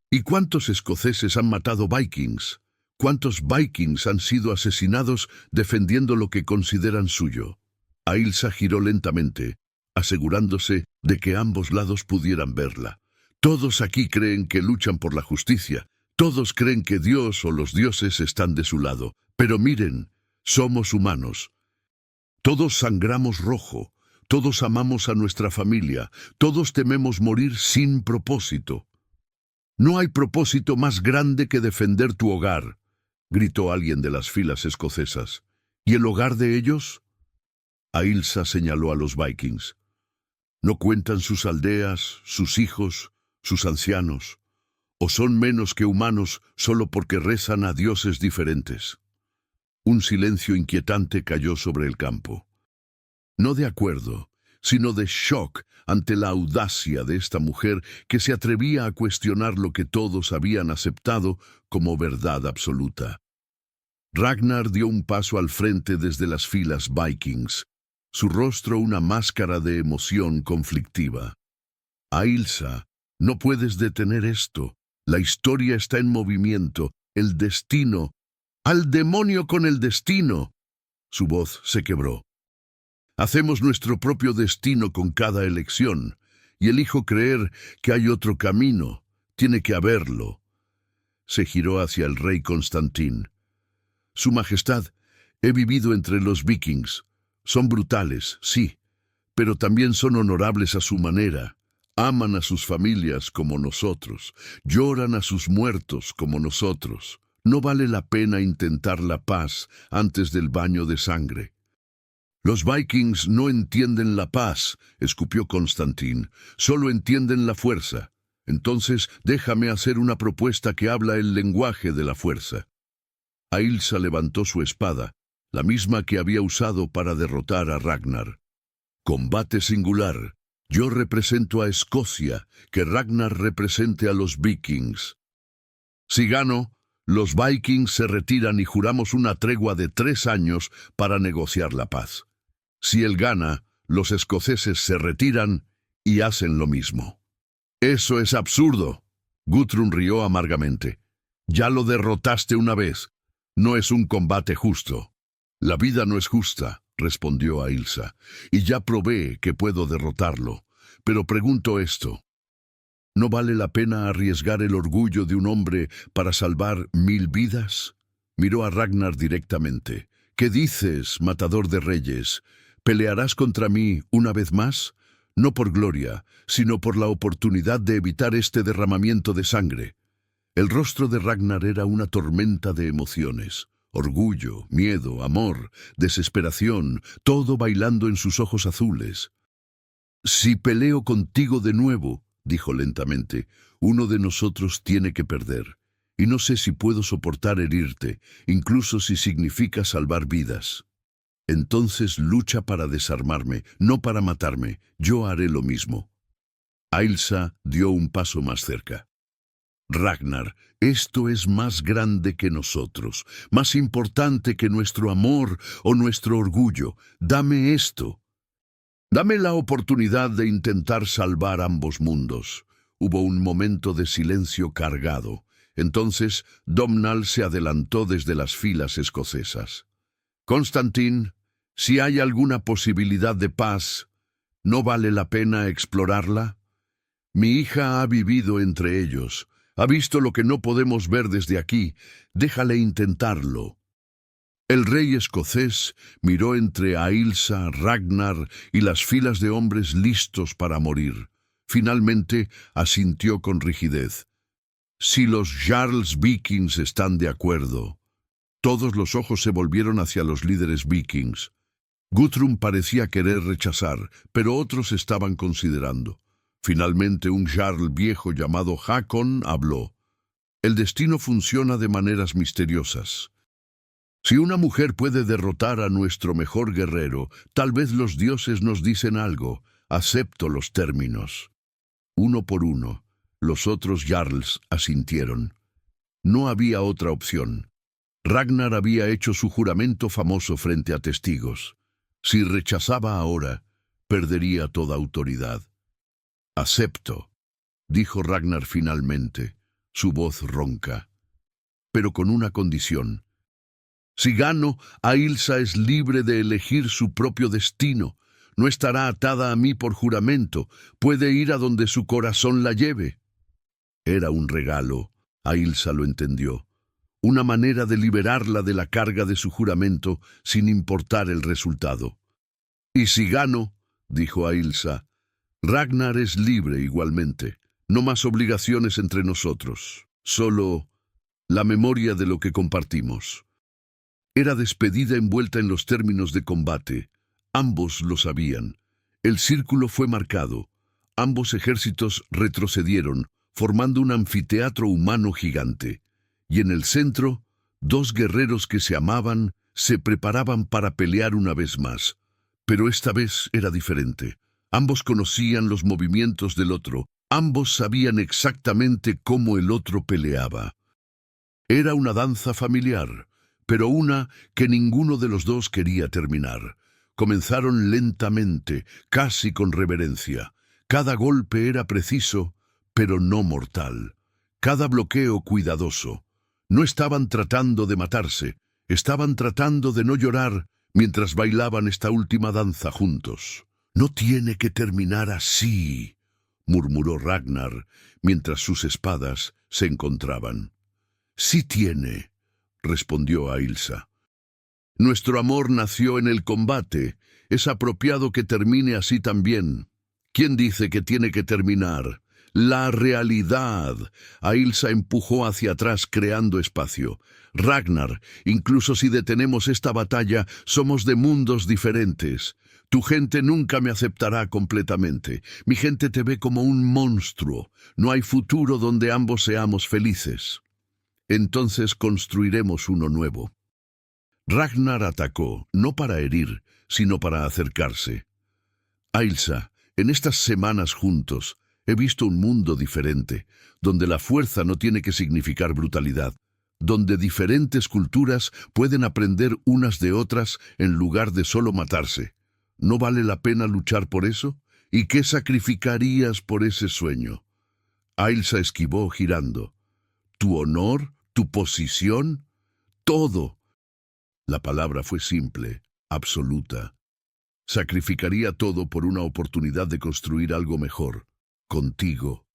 Speaker 1: ¿Y cuántos escoceses han matado vikings? ¿Cuántos vikings han sido asesinados defendiendo lo que consideran suyo? Ailsa giró lentamente, asegurándose de que ambos lados pudieran verla. Todos aquí creen que luchan por la justicia. Todos creen que Dios o los dioses están de su lado. Pero miren, somos humanos. Todos sangramos rojo. Todos amamos a nuestra familia. Todos tememos morir sin propósito. No hay propósito más grande que defender tu hogar, gritó alguien de las filas escocesas. ¿Y el hogar de ellos? Ailsa señaló a los vikings. ¿No cuentan sus aldeas, sus hijos, sus ancianos? ¿O son menos que humanos solo porque rezan a dioses diferentes? Un silencio inquietante cayó sobre el campo. No de acuerdo, sino de shock ante la audacia de esta mujer que se atrevía a cuestionar lo que todos habían aceptado como verdad absoluta. Ragnar dio un paso al frente desde las filas vikings, su rostro una máscara de emoción conflictiva. Ailsa, no puedes detener esto. La historia está en movimiento, el destino. ¡Al demonio con el destino! Su voz se quebró. Hacemos nuestro propio destino con cada elección, y elijo creer que hay otro camino. Tiene que haberlo. Se giró hacia el rey Constantín. Su Majestad, he vivido entre los vikings. Son brutales, sí, pero también son honorables a su manera. Aman a sus familias como nosotros, lloran a sus muertos como nosotros. No vale la pena intentar la paz antes del baño de sangre. Los vikings no entienden la paz, escupió Constantín, solo entienden la fuerza. Entonces déjame hacer una propuesta que habla el lenguaje de la fuerza. Ailsa levantó su espada, la misma que había usado para derrotar a Ragnar. Combate singular. Yo represento a Escocia, que Ragnar represente a los vikings. Si gano, los vikings se retiran y juramos una tregua de 3 años para negociar la paz. Si él gana, los escoceses se retiran y hacen lo mismo. Eso es absurdo. Guthrum rió amargamente. Ya lo derrotaste una vez. No es un combate justo. La vida no es justa, respondió Ailsa, y ya probé que puedo derrotarlo. Pero pregunto esto. ¿No vale la pena arriesgar el orgullo de un hombre para salvar 1000 vidas? Miró a Ragnar directamente. ¿Qué dices, matador de reyes? ¿Pelearás contra mí una vez más? No por gloria, sino por la oportunidad de evitar este derramamiento de sangre. El rostro de Ragnar era una tormenta de emociones. Orgullo, miedo, amor, desesperación, todo bailando en sus ojos azules. Si peleo contigo de nuevo, dijo lentamente, uno de nosotros tiene que perder. Y no sé si puedo soportar herirte, incluso si significa salvar vidas. Entonces lucha para desarmarme, no para matarme. Yo haré lo mismo. Ailsa dio un paso más cerca. Ragnar, esto es más grande que nosotros, más importante que nuestro amor o nuestro orgullo. Dame esto. Dame la oportunidad de intentar salvar ambos mundos. Hubo un momento de silencio cargado. Entonces, Domnall se adelantó desde las filas escocesas. Constantín, si hay alguna posibilidad de paz, ¿no vale la pena explorarla? Mi hija ha vivido entre ellos. Ha visto lo que no podemos ver desde aquí. Déjale intentarlo. El rey escocés miró entre Ailsa, Ragnar y las filas de hombres listos para morir. Finalmente asintió con rigidez. Si los Jarls vikings están de acuerdo. Todos los ojos se volvieron hacia los líderes vikings. Guthrum parecía querer rechazar, pero otros estaban considerando. Finalmente un Jarl viejo llamado Hakon habló. El destino funciona de maneras misteriosas. Si una mujer puede derrotar a nuestro mejor guerrero, tal vez los dioses nos dicen algo. Acepto los términos. Uno por uno, los otros Jarls asintieron. No había otra opción. Ragnar había hecho su juramento famoso frente a testigos. Si rechazaba ahora, perdería toda autoridad. «Acepto», dijo Ragnar finalmente, su voz ronca, pero con una condición. Si gano, Ailsa es libre de elegir su propio destino. No estará atada a mí por juramento. Puede ir a donde su corazón la lleve. Era un regalo. Ailsa lo entendió. Una manera de liberarla de la carga de su juramento sin importar el resultado. «Y si gano», dijo Ailsa, «Ragnar es libre igualmente. No más obligaciones entre nosotros. Solo la memoria de lo que compartimos». Era despedida envuelta en los términos de combate. Ambos lo sabían. El círculo fue marcado. Ambos ejércitos retrocedieron, formando un anfiteatro humano gigante. Y en el centro, dos guerreros que se amaban se preparaban para pelear una vez más. Pero esta vez era diferente. Ambos conocían los movimientos del otro. Ambos sabían exactamente cómo el otro peleaba. Era una danza familiar, pero una que ninguno de los dos quería terminar. Comenzaron lentamente, casi con reverencia. Cada golpe era preciso, pero no mortal. Cada bloqueo cuidadoso. No estaban tratando de matarse, estaban tratando de no llorar mientras bailaban esta última danza juntos. «No tiene que terminar así», murmuró Ragnar, mientras sus espadas se encontraban. «Sí tiene», respondió Ailsa. «Nuestro amor nació en el combate. Es apropiado que termine así también. ¿Quién dice que tiene que terminar? La realidad». Ailsa empujó hacia atrás creando espacio. «Ragnar, incluso si detenemos esta batalla, somos de mundos diferentes. Tu gente nunca me aceptará completamente. Mi gente te ve como un monstruo. No hay futuro donde ambos seamos felices. Entonces construiremos uno nuevo». Ragnar atacó, no para herir, sino para acercarse. «Ailsa, en estas semanas juntos, he visto un mundo diferente, donde la fuerza no tiene que significar brutalidad, donde diferentes culturas pueden aprender unas de otras en lugar de solo matarse. ¿No vale la pena luchar por eso? ¿Y qué sacrificarías por ese sueño?» Ailsa esquivó girando. «¿Tu honor? ¿Tu posición? Todo». La palabra fue simple, absoluta. Sacrificaría todo por una oportunidad de construir algo mejor, contigo.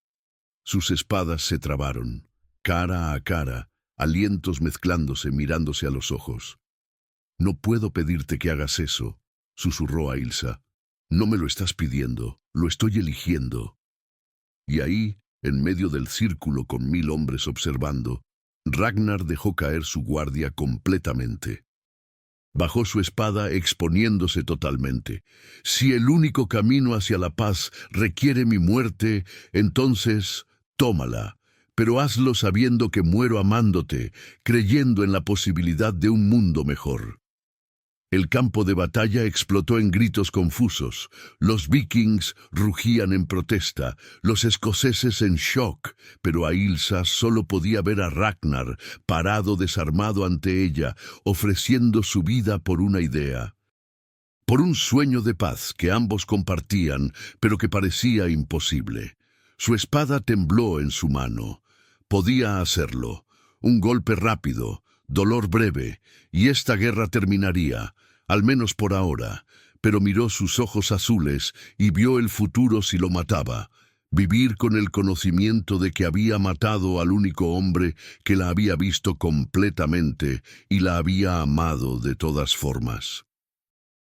Speaker 1: Sus espadas se trabaron, cara a cara, alientos mezclándose, mirándose a los ojos. «No puedo pedirte que hagas eso», susurró Ailsa. «No me lo estás pidiendo, lo estoy eligiendo». Y ahí, en medio del círculo con 1000 hombres observando, Ragnar dejó caer su guardia completamente. Bajó su espada exponiéndose totalmente. «Si el único camino hacia la paz requiere mi muerte, entonces tómala, pero hazlo sabiendo que muero amándote, creyendo en la posibilidad de un mundo mejor». El campo de batalla explotó en gritos confusos. Los vikings rugían en protesta, los escoceses en shock, pero Ailsa solo podía ver a Ragnar parado desarmado ante ella, ofreciendo su vida por una idea. Por un sueño de paz que ambos compartían, pero que parecía imposible. Su espada tembló en su mano. Podía hacerlo. Un golpe rápido, dolor breve, y esta guerra terminaría, al menos por ahora, pero miró sus ojos azules y vio el futuro si lo mataba. Vivir con el conocimiento de que había matado al único hombre que la había visto completamente y la había amado de todas formas.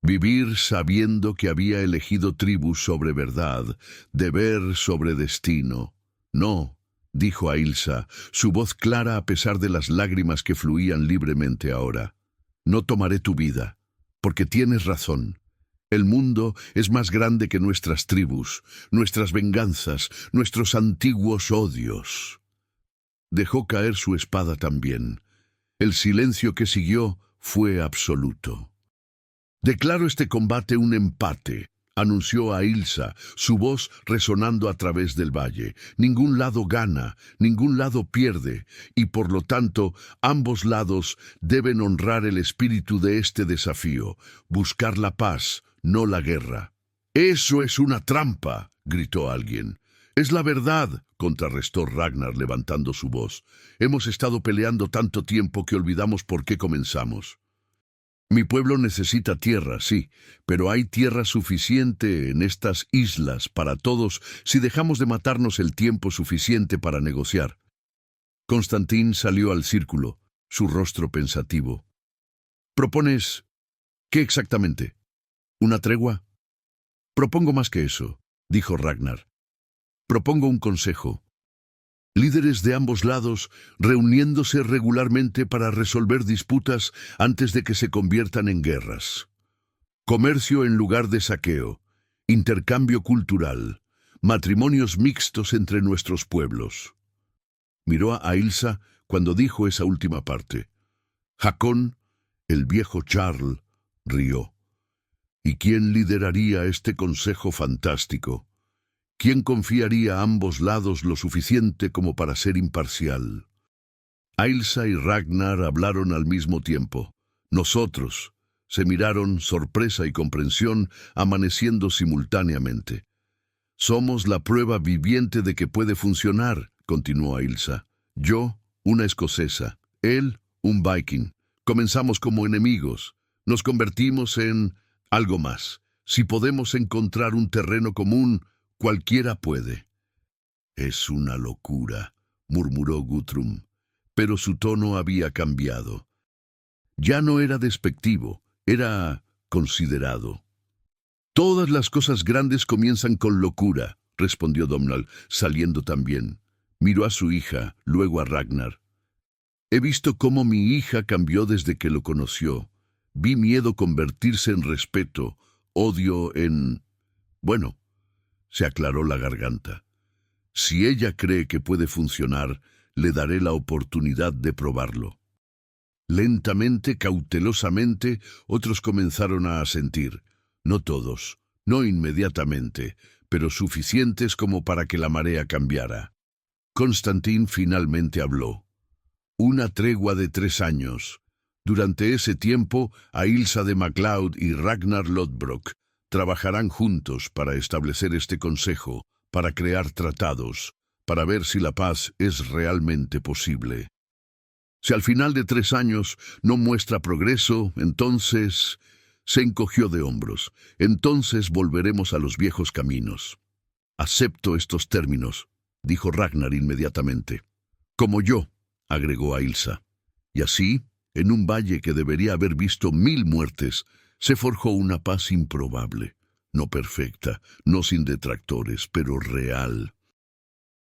Speaker 1: Vivir sabiendo que había elegido tribu sobre verdad, deber sobre destino. No, dijo Ailsa, su voz clara a pesar de las lágrimas que fluían libremente ahora. No tomaré tu vida, porque tienes razón. El mundo es más grande que nuestras tribus, nuestras venganzas, nuestros antiguos odios. Dejó caer su espada también. El silencio que siguió fue absoluto. Declaro este combate un empate, anunció Ailsa, su voz resonando a través del valle. Ningún lado gana, ningún lado pierde, y por lo tanto ambos lados deben honrar el espíritu de este desafío, buscar la paz, no la guerra. «¡Eso es una trampa!», gritó alguien. «Es la verdad», contrarrestó Ragnar levantando su voz. «Hemos estado peleando tanto tiempo que olvidamos por qué comenzamos». «Mi pueblo necesita tierra, sí, pero hay tierra suficiente en estas islas para todos si dejamos de matarnos el tiempo suficiente para negociar». Constantín salió al círculo, su rostro pensativo. «¿Propones qué exactamente? ¿Una tregua?» «Propongo más que eso», dijo Ragnar. «Propongo un consejo. Líderes de ambos lados reuniéndose regularmente para resolver disputas antes de que se conviertan en guerras. Comercio en lugar de saqueo, intercambio cultural, matrimonios mixtos entre nuestros pueblos». Miró a Ailsa cuando dijo esa última parte. Hakon, el viejo Jarl, rió. ¿Y quién lideraría este consejo fantástico? ¿Quién confiaría a ambos lados lo suficiente como para ser imparcial? Ailsa y Ragnar hablaron al mismo tiempo. Nosotros. Se miraron, sorpresa y comprensión, amaneciendo simultáneamente. «Somos la prueba viviente de que puede funcionar», continuó Ailsa. «Yo, una escocesa. Él, un viking. Comenzamos como enemigos. Nos convertimos en algo más. Si podemos encontrar un terreno común, cualquiera puede». «Es una locura», murmuró Guthrum, pero su tono había cambiado. Ya no era despectivo, era considerado. «Todas las cosas grandes comienzan con locura», respondió Domnall, saliendo también. Miró a su hija, luego a Ragnar. «He visto cómo mi hija cambió desde que lo conoció. Vi miedo convertirse en respeto, odio en... Bueno», se aclaró la garganta. «Si ella cree que puede funcionar, le daré la oportunidad de probarlo». Lentamente, cautelosamente, otros comenzaron a asentir. No todos, no inmediatamente, pero suficientes como para que la marea cambiara. Constantín finalmente habló. «Una tregua de 3 años. Durante ese tiempo, Ailsa de MacLeod y Ragnar Lodbrok trabajarán juntos para establecer este consejo, para crear tratados, para ver si la paz es realmente posible. Si al final de 3 años no muestra progreso, entonces...». Se encogió de hombros. «Entonces volveremos a los viejos caminos». «Acepto estos términos», dijo Ragnar inmediatamente. «Como yo», agregó Ailsa. Y así, en un valle que debería haber visto 1000 muertes, se forjó una paz improbable, no perfecta, no sin detractores, pero real.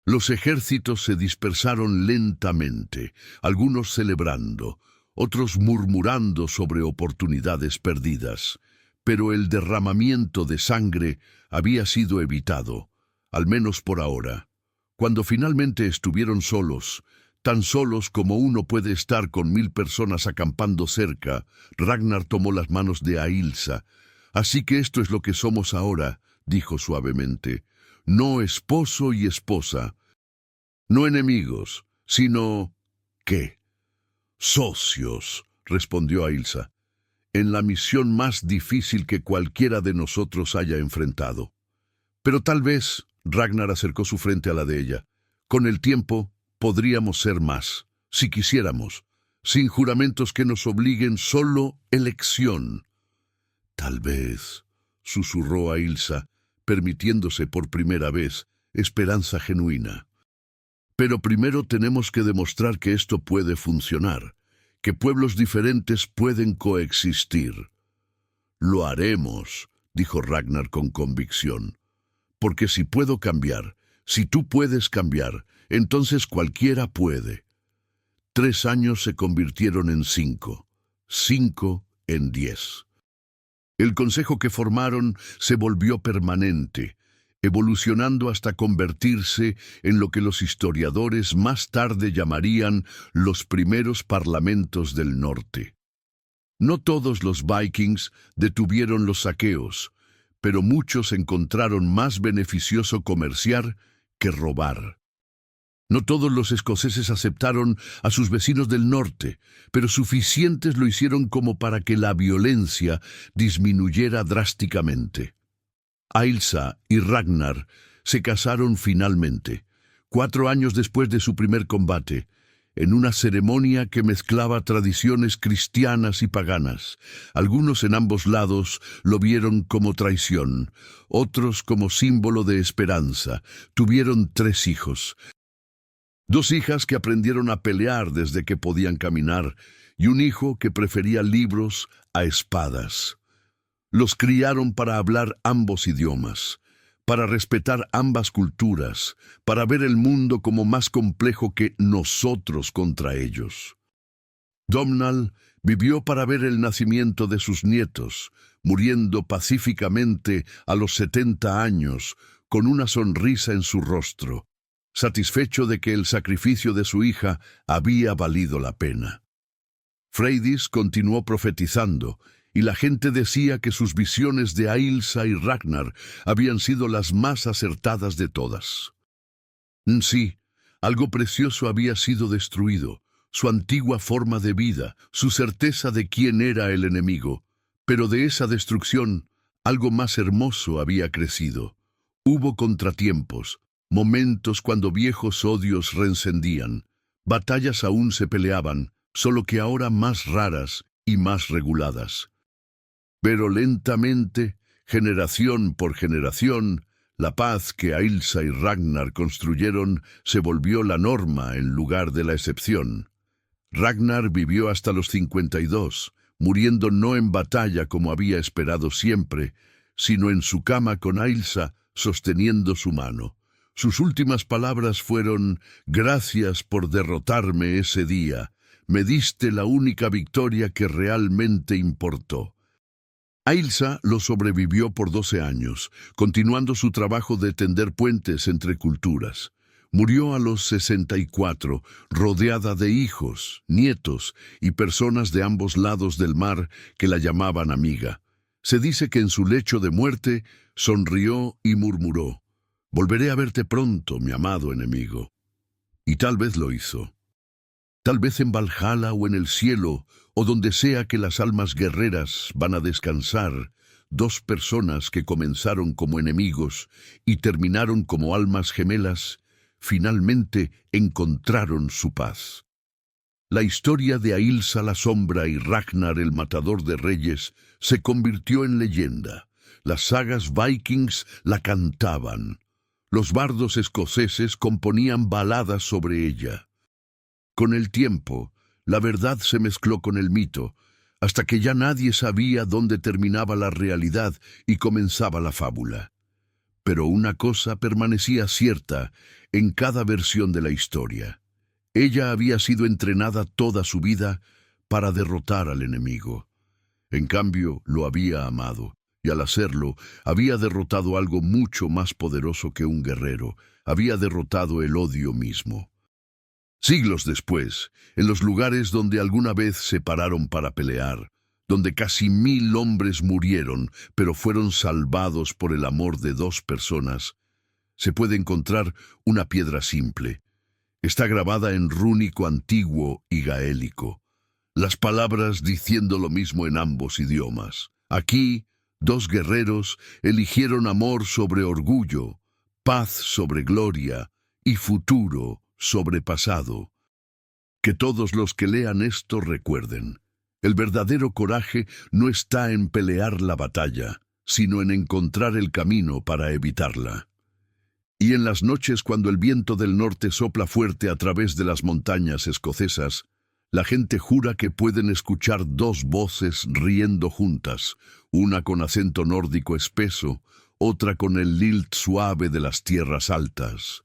Speaker 1: Los ejércitos se dispersaron lentamente, algunos celebrando, otros murmurando sobre oportunidades perdidas, pero el derramamiento de sangre había sido evitado, al menos por ahora. Cuando finalmente estuvieron solos, tan solos como uno puede estar con 1000 personas acampando cerca, Ragnar tomó las manos de Ailsa. «Así que esto es lo que somos ahora», dijo suavemente. «No esposo y esposa, no enemigos, sino... ¿qué? Socios», respondió Ailsa, «en la misión más difícil que cualquiera de nosotros haya enfrentado». «Pero tal vez», Ragnar acercó su frente a la de ella, «con el tiempo podríamos ser más, si quisiéramos, sin juramentos que nos obliguen, solo elección». «Tal vez», susurró Ailsa, permitiéndose por primera vez esperanza genuina. Pero primero tenemos que demostrar que esto puede funcionar, que pueblos diferentes pueden coexistir. Lo haremos, dijo Ragnar con convicción, porque si puedo cambiar, si tú puedes cambiar, entonces cualquiera puede. 3 años se convirtieron en 5, 5 en 10. El consejo que formaron se volvió permanente, evolucionando hasta convertirse en lo que los historiadores más tarde llamarían los primeros parlamentos del norte. No todos los vikings detuvieron los saqueos, pero muchos encontraron más beneficioso comerciar que robar. No todos los escoceses aceptaron a sus vecinos del norte, pero suficientes lo hicieron como para que la violencia disminuyera drásticamente. Ailsa y Ragnar se casaron finalmente, 4 años después de su primer combate, en una ceremonia que mezclaba tradiciones cristianas y paganas. Algunos en ambos lados lo vieron como traición, otros como símbolo de esperanza. Tuvieron 3 hijos. 2 hijas que aprendieron a pelear desde que podían caminar, y un hijo que prefería libros a espadas. Los criaron para hablar ambos idiomas, para respetar ambas culturas, para ver el mundo como más complejo que nosotros contra ellos. Domnall vivió para ver el nacimiento de sus nietos, muriendo pacíficamente a los 70 años, con una sonrisa en su rostro, satisfecho de que el sacrificio de su hija había valido la pena. Freydis continuó profetizando, y la gente decía que sus visiones de Ailsa y Ragnar habían sido las más acertadas de todas. Sí, algo precioso había sido destruido, su antigua forma de vida, su certeza de quién era el enemigo, pero de esa destrucción algo más hermoso había crecido. Hubo contratiempos, momentos cuando viejos odios reencendían, batallas aún se peleaban, solo que ahora más raras y más reguladas. Pero lentamente, generación por generación, la paz que Ailsa y Ragnar construyeron se volvió la norma en lugar de la excepción. Ragnar vivió hasta los 52, muriendo no en batalla como había esperado siempre, sino en su cama con Ailsa sosteniendo su mano. Sus últimas palabras fueron: «Gracias por derrotarme ese día. Me diste la única victoria que realmente importó». Ailsa lo sobrevivió por 12 años, continuando su trabajo de tender puentes entre culturas. Murió a los 64, rodeada de hijos, nietos y personas de ambos lados del mar que la llamaban amiga. Se dice que en su lecho de muerte sonrió y murmuró: «Volveré a verte pronto, mi amado enemigo». Y tal vez lo hizo. Tal vez en Valhalla o en el cielo, o donde sea que las almas guerreras van a descansar, 2 personas que comenzaron como enemigos y terminaron como almas gemelas, finalmente encontraron su paz. La historia de Ailsa la Sombra y Ragnar el Matador de Reyes se convirtió en leyenda. Las sagas vikings la cantaban. Los bardos escoceses componían baladas sobre ella. Con el tiempo, la verdad se mezcló con el mito, hasta que ya nadie sabía dónde terminaba la realidad y comenzaba la fábula. Pero una cosa permanecía cierta en cada versión de la historia. Ella había sido entrenada toda su vida para derrotar al enemigo. En cambio, lo había amado, y al hacerlo, había derrotado algo mucho más poderoso que un guerrero. Había derrotado el odio mismo. Siglos después, en los lugares donde alguna vez se pararon para pelear, donde casi 1000 hombres murieron, pero fueron salvados por el amor de 2 personas, se puede encontrar una piedra simple. Está grabada en rúnico antiguo y gaélico, las palabras diciendo lo mismo en ambos idiomas. Aquí, 2 guerreros eligieron amor sobre orgullo, paz sobre gloria y futuro sobre pasado. Que todos los que lean esto recuerden: el verdadero coraje no está en pelear la batalla, sino en encontrar el camino para evitarla. Y en las noches cuando el viento del norte sopla fuerte a través de las montañas escocesas, la gente jura que pueden escuchar dos voces riendo juntas, una con acento nórdico espeso, otra con el lilt suave de las tierras altas.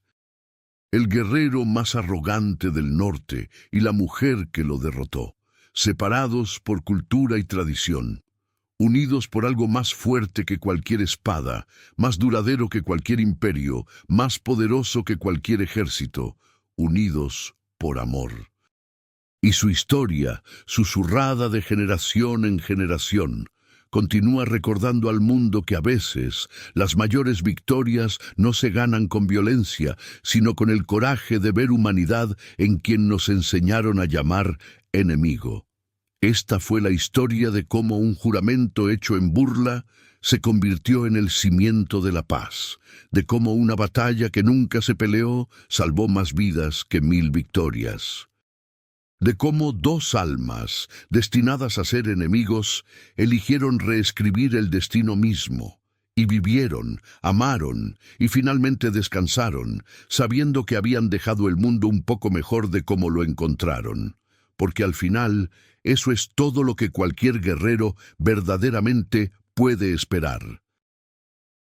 Speaker 1: El guerrero más arrogante del norte y la mujer que lo derrotó, separados por cultura y tradición, unidos por algo más fuerte que cualquier espada, más duradero que cualquier imperio, más poderoso que cualquier ejército, unidos por amor. Y su historia, susurrada de generación en generación, continúa recordando al mundo que a veces las mayores victorias no se ganan con violencia, sino con el coraje de ver humanidad en quien nos enseñaron a llamar enemigo. Esta fue la historia de cómo un juramento hecho en burla se convirtió en el cimiento de la paz, de cómo una batalla que nunca se peleó salvó más vidas que 1000 victorias. De cómo dos almas, destinadas a ser enemigos, eligieron reescribir el destino mismo, y vivieron, amaron, y finalmente descansaron, sabiendo que habían dejado el mundo un poco mejor de cómo lo encontraron, porque al final, eso es todo lo que cualquier guerrero verdaderamente puede esperar.